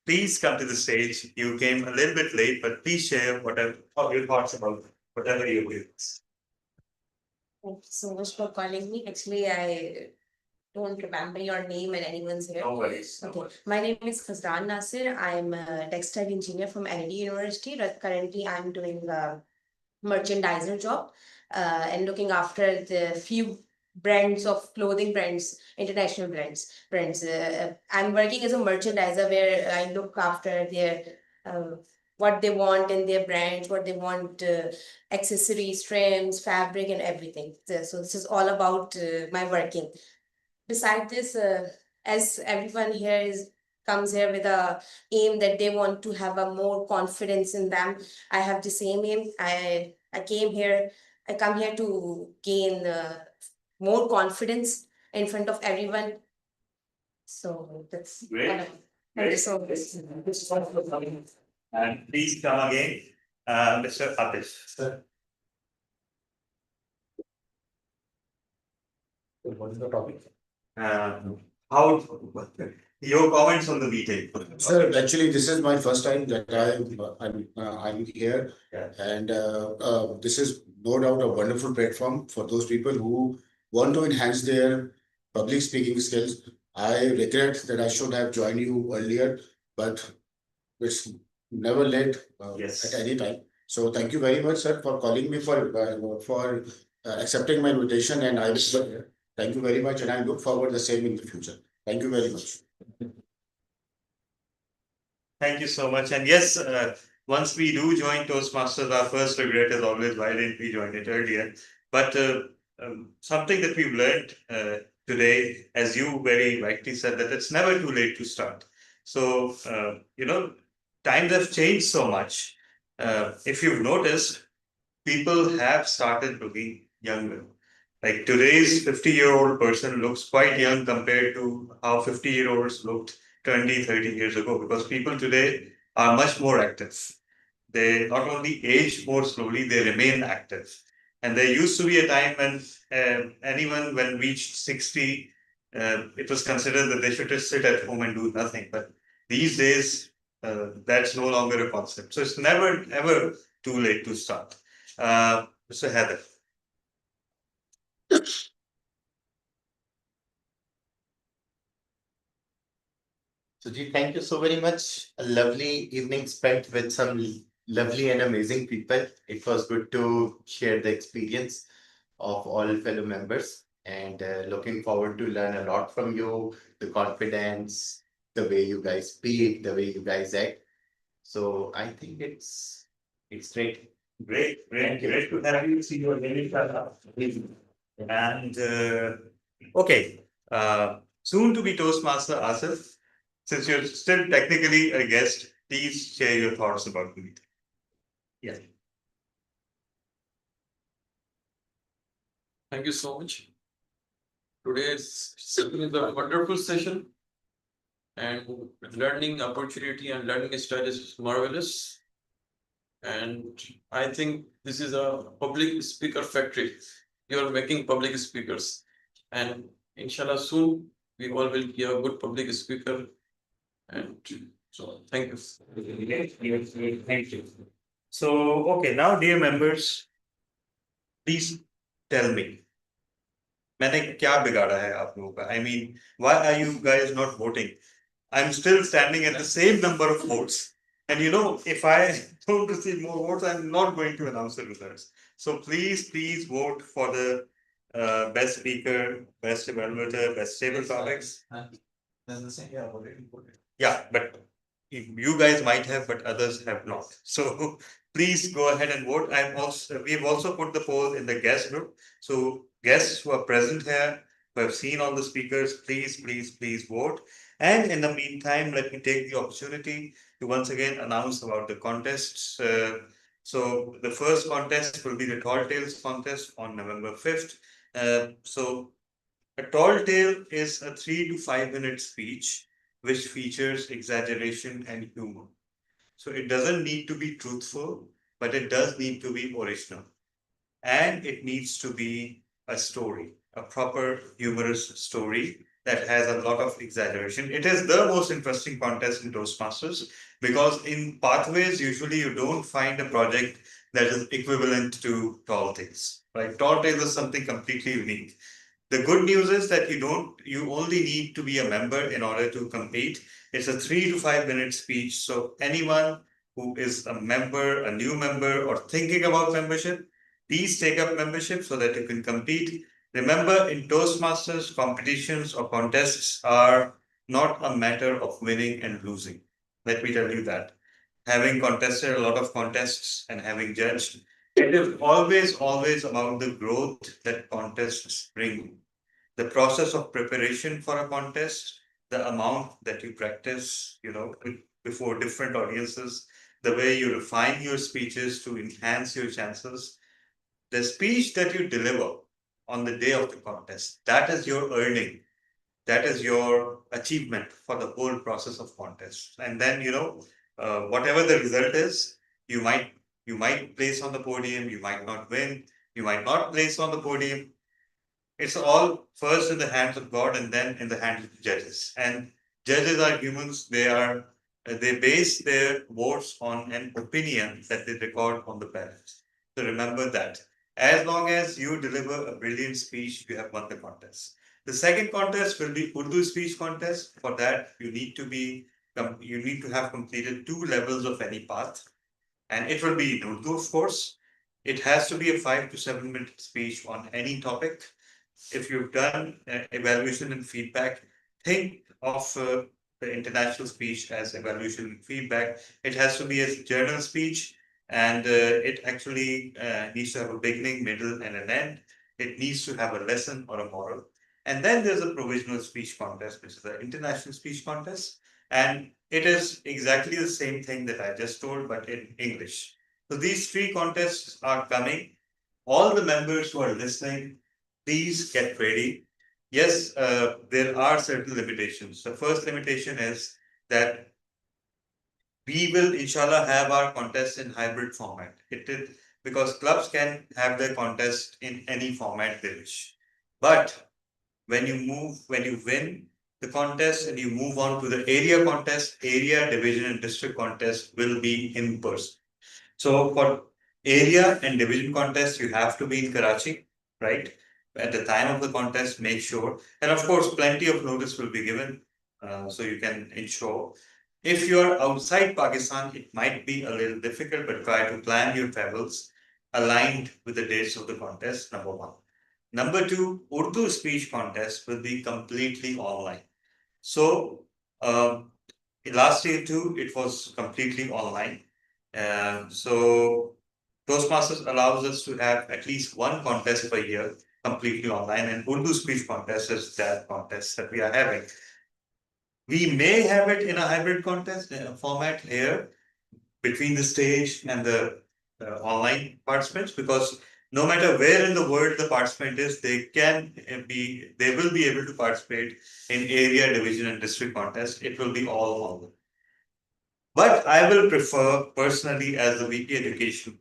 Please come to the stage. You came a little bit late, but please share whatever your thoughts about whatever you will. Thank you so much for calling me. Actually, I don't remember your name and anyone's here. No worries. Okay. My name is Khazran Nasir. I'm a textile engineer from NLD University. But currently, I'm doing a merchandiser job and looking after the few brands of clothing brands, international brands. I'm working as a merchandiser where I look after their what they want in their brands, what they want, accessories, trims, fabric, and everything. So this is all about my working. Besides this, as everyone here is comes here with a aim that they want to have a more confidence in them, I have the same aim. I come here to gain more confidence in front of everyone. So that's Great. thank you so much. And please come again, Mr. Atif. Sir. What is the topic? How your comments on the meeting? Sir, actually, this is my first time that I'm here, and this is no doubt a wonderful platform for those people who want to enhance their public speaking skills. I regret that I should have joined you earlier, but it's never late at any time. So thank you very much, sir, for calling me for accepting my invitation, and I was here. Thank you very much, and I look forward the same in the future. Thank you very much. Thank you so much. And yes, once we do join Toastmasters, our first regret is always why didn't we join it earlier? But something that we've learned today, as you very rightly said, that it's never too late to start. So, times have changed so much. If you've noticed, people have started looking younger. Like today's 50-year-old person looks quite young compared to how 50-year-olds looked 20, 30 years ago, because people today are much more active. They not only age more slowly, they remain active. And there used to be a time when anyone, when reached 60, it was considered that they should just sit at home and do nothing. But these days, that's no longer a concept. So it's never, ever too late to start. Mr. Heather. Suji, thank you so very much. A lovely evening spent with some lovely and amazing people. It was good to share the experience of all fellow members, and looking forward to learn a lot from you, the confidence, the way you guys speak, the way you guys act. So I think it's great. Great, Thank you. great to have you. See you again. And okay, soon to be Toastmaster Asif. Since you're still technically a guest, please share your thoughts about the meeting. Yeah. Thank you so much. Today's session is a wonderful session, and learning opportunity and learning style is marvelous. And I think this is a public speaker factory. You're making public speakers, and inshallah soon we all will be a good public speaker. And so thank you. Thank you. So, okay, now dear members, please tell me, मैंने क्या बिगाड़ा है आप लोगों का? I mean, why are you guys not voting? I'm still standing at the same number of votes. And you know, if I don't receive more votes, I'm not going to announce the results. So please vote for the best speaker, best evaluator, best table topics. Yeah, but you guys might have, but others have not. So please go ahead and vote. We've also put the poll in the guest group. So guests who are present here, who have seen all the speakers, please vote. And in the meantime, let me take the opportunity to once again announce about the contests. So the first contest will be the Tall Tales contest on November 5th. So a tall tale is a 3 to 5 minute speech which features exaggeration and humor. So it doesn't need to be truthful, but it does need to be original. And it needs to be a story, a proper humorous story that has a lot of exaggeration. It is the most interesting contest in Toastmasters because in Pathways, usually you don't find a project that is equivalent to Tall Tales. Right? Tall Tales is something completely unique. The good news is that you only need to be a member in order to compete. It's a 3 to 5 minute speech. So anyone who is a member, a new member, or thinking about membership, please take up membership so that you can compete. Remember, in Toastmasters, competitions or contests are not a matter of winning and losing. Let me tell you that. Having contested a lot of contests and having judged, it is always about the growth that contests bring. The process of preparation for a contest, the amount that you practice, before different audiences, the way you refine your speeches to enhance your chances, the speech that you deliver on the day of the contest, that is your earning. That is your achievement for the whole process of contest. And then, whatever the result is, you might place on the podium, you might not win, you might not place on the podium. It's all first in the hands of God and then in the hands of the judges. And judges are humans. They base their votes on an opinion that they record on the ballot. So remember that. As long as you deliver a brilliant speech, you have won the contest. The second contest will be Urdu speech contest. For that, you need to have completed 2 levels of any path. And it will be in Urdu, of course. It has to be a 5 to 7 minute speech on any topic. If you've done evaluation and feedback, think of the international speech as evaluation and feedback. It has to be a journal speech, and it actually needs to have a beginning, middle, and an end. It needs to have a lesson or a moral. And then there's a provisional speech contest, which is the international speech contest. And it is exactly the same thing that I just told, but in English. So these 3 contests are coming. All the members who are listening, please get ready. Yes, there are certain limitations. The first limitation is that we will, inshallah, have our contest in hybrid format. because clubs can have their contest in any format they wish. But when you win the contest and you move on to the area contest, area, division, and district contest will be in person. So for area and division contest, you have to be in Karachi, right? At the time of the contest, make sure. And of course, plenty of notice will be given, so you can ensure. If you're outside Pakistan, it might be a little difficult, but try to plan your travels aligned with the dates of the contest, number one. Number two, Urdu speech contest will be completely online. So last year too, it was completely online. So Toastmasters allows us to have at least one contest per year completely online, and Urdu speech contest is that contest that we are having. We may have it in a hybrid contest format here between the stage and the online participants, because no matter where in the world the participant is, they will be able to participate in area, division, and district contest. It will be all online. But I will prefer personally as the VP Education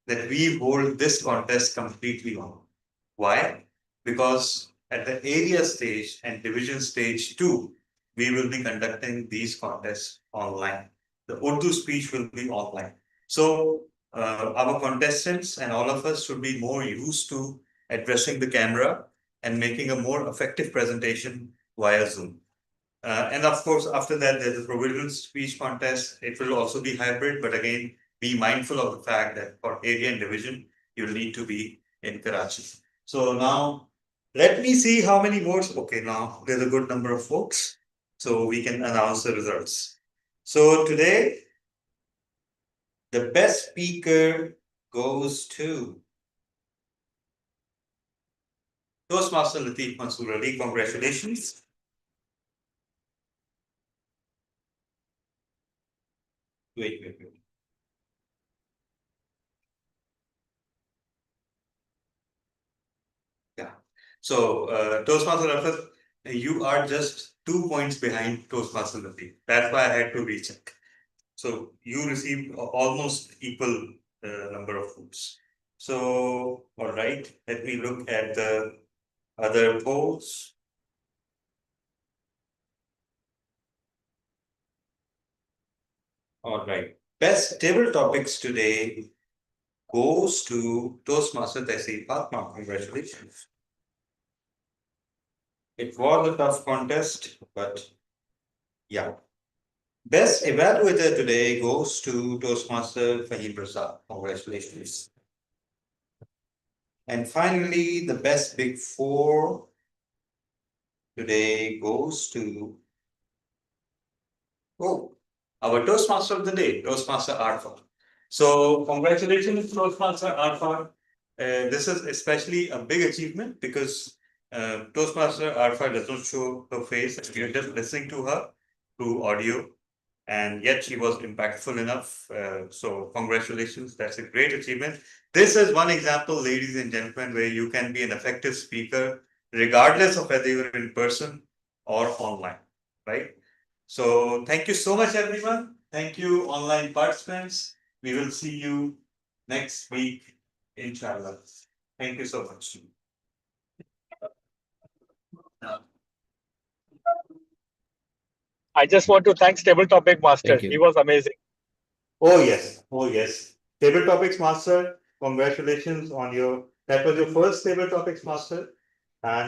that we hold this contest completely online. Why? Because at the area stage and division stage too, we will be conducting these contests online. The Urdu speech will be online. So our contestants and all of us should be more used to addressing the camera and making a more effective presentation via Zoom. And of course, after that, there's a provisional speech contest. It will also be hybrid, but again, be mindful of the fact that for area and division, you'll need to be in Karachi. So now, let me see how many votes. Okay, now there's a good number of votes, so we can announce the results. So today, the best speaker goes to Toastmaster Latif Mansoor Ali. Congratulations. Wait. Yeah. So, Toastmaster Rafat, you are just 2 points behind Toastmaster Latif. That's why I had to recheck. So, you received almost equal number of votes. So, all right, let me look at the other polls. All right. Best table topics today goes to Toastmaster Tehsil Fatma. Congratulations. It was a tough contest, but yeah. Best evaluator today goes to Toastmaster Fahim Prasad. Congratulations. And finally, the best Big Four today goes to our Toastmaster of the day, Toastmaster Arfa. So congratulations, Toastmaster Arfa. This is especially a big achievement because Toastmaster Arfa does not show her face. You're just listening to her through audio, and yet she was impactful enough. So congratulations, that's a great achievement. This is one example, ladies and gentlemen, where you can be an effective speaker regardless of whether you're in person or online, right? So thank you so much, everyone. Thank you, online participants. We will see you next week, inshallah. Thank you so much. I just want to thank Table Topic Master. Thank you. He was amazing. Oh yes. Table Topics Master, congratulations on that was your first Table Topics Master. And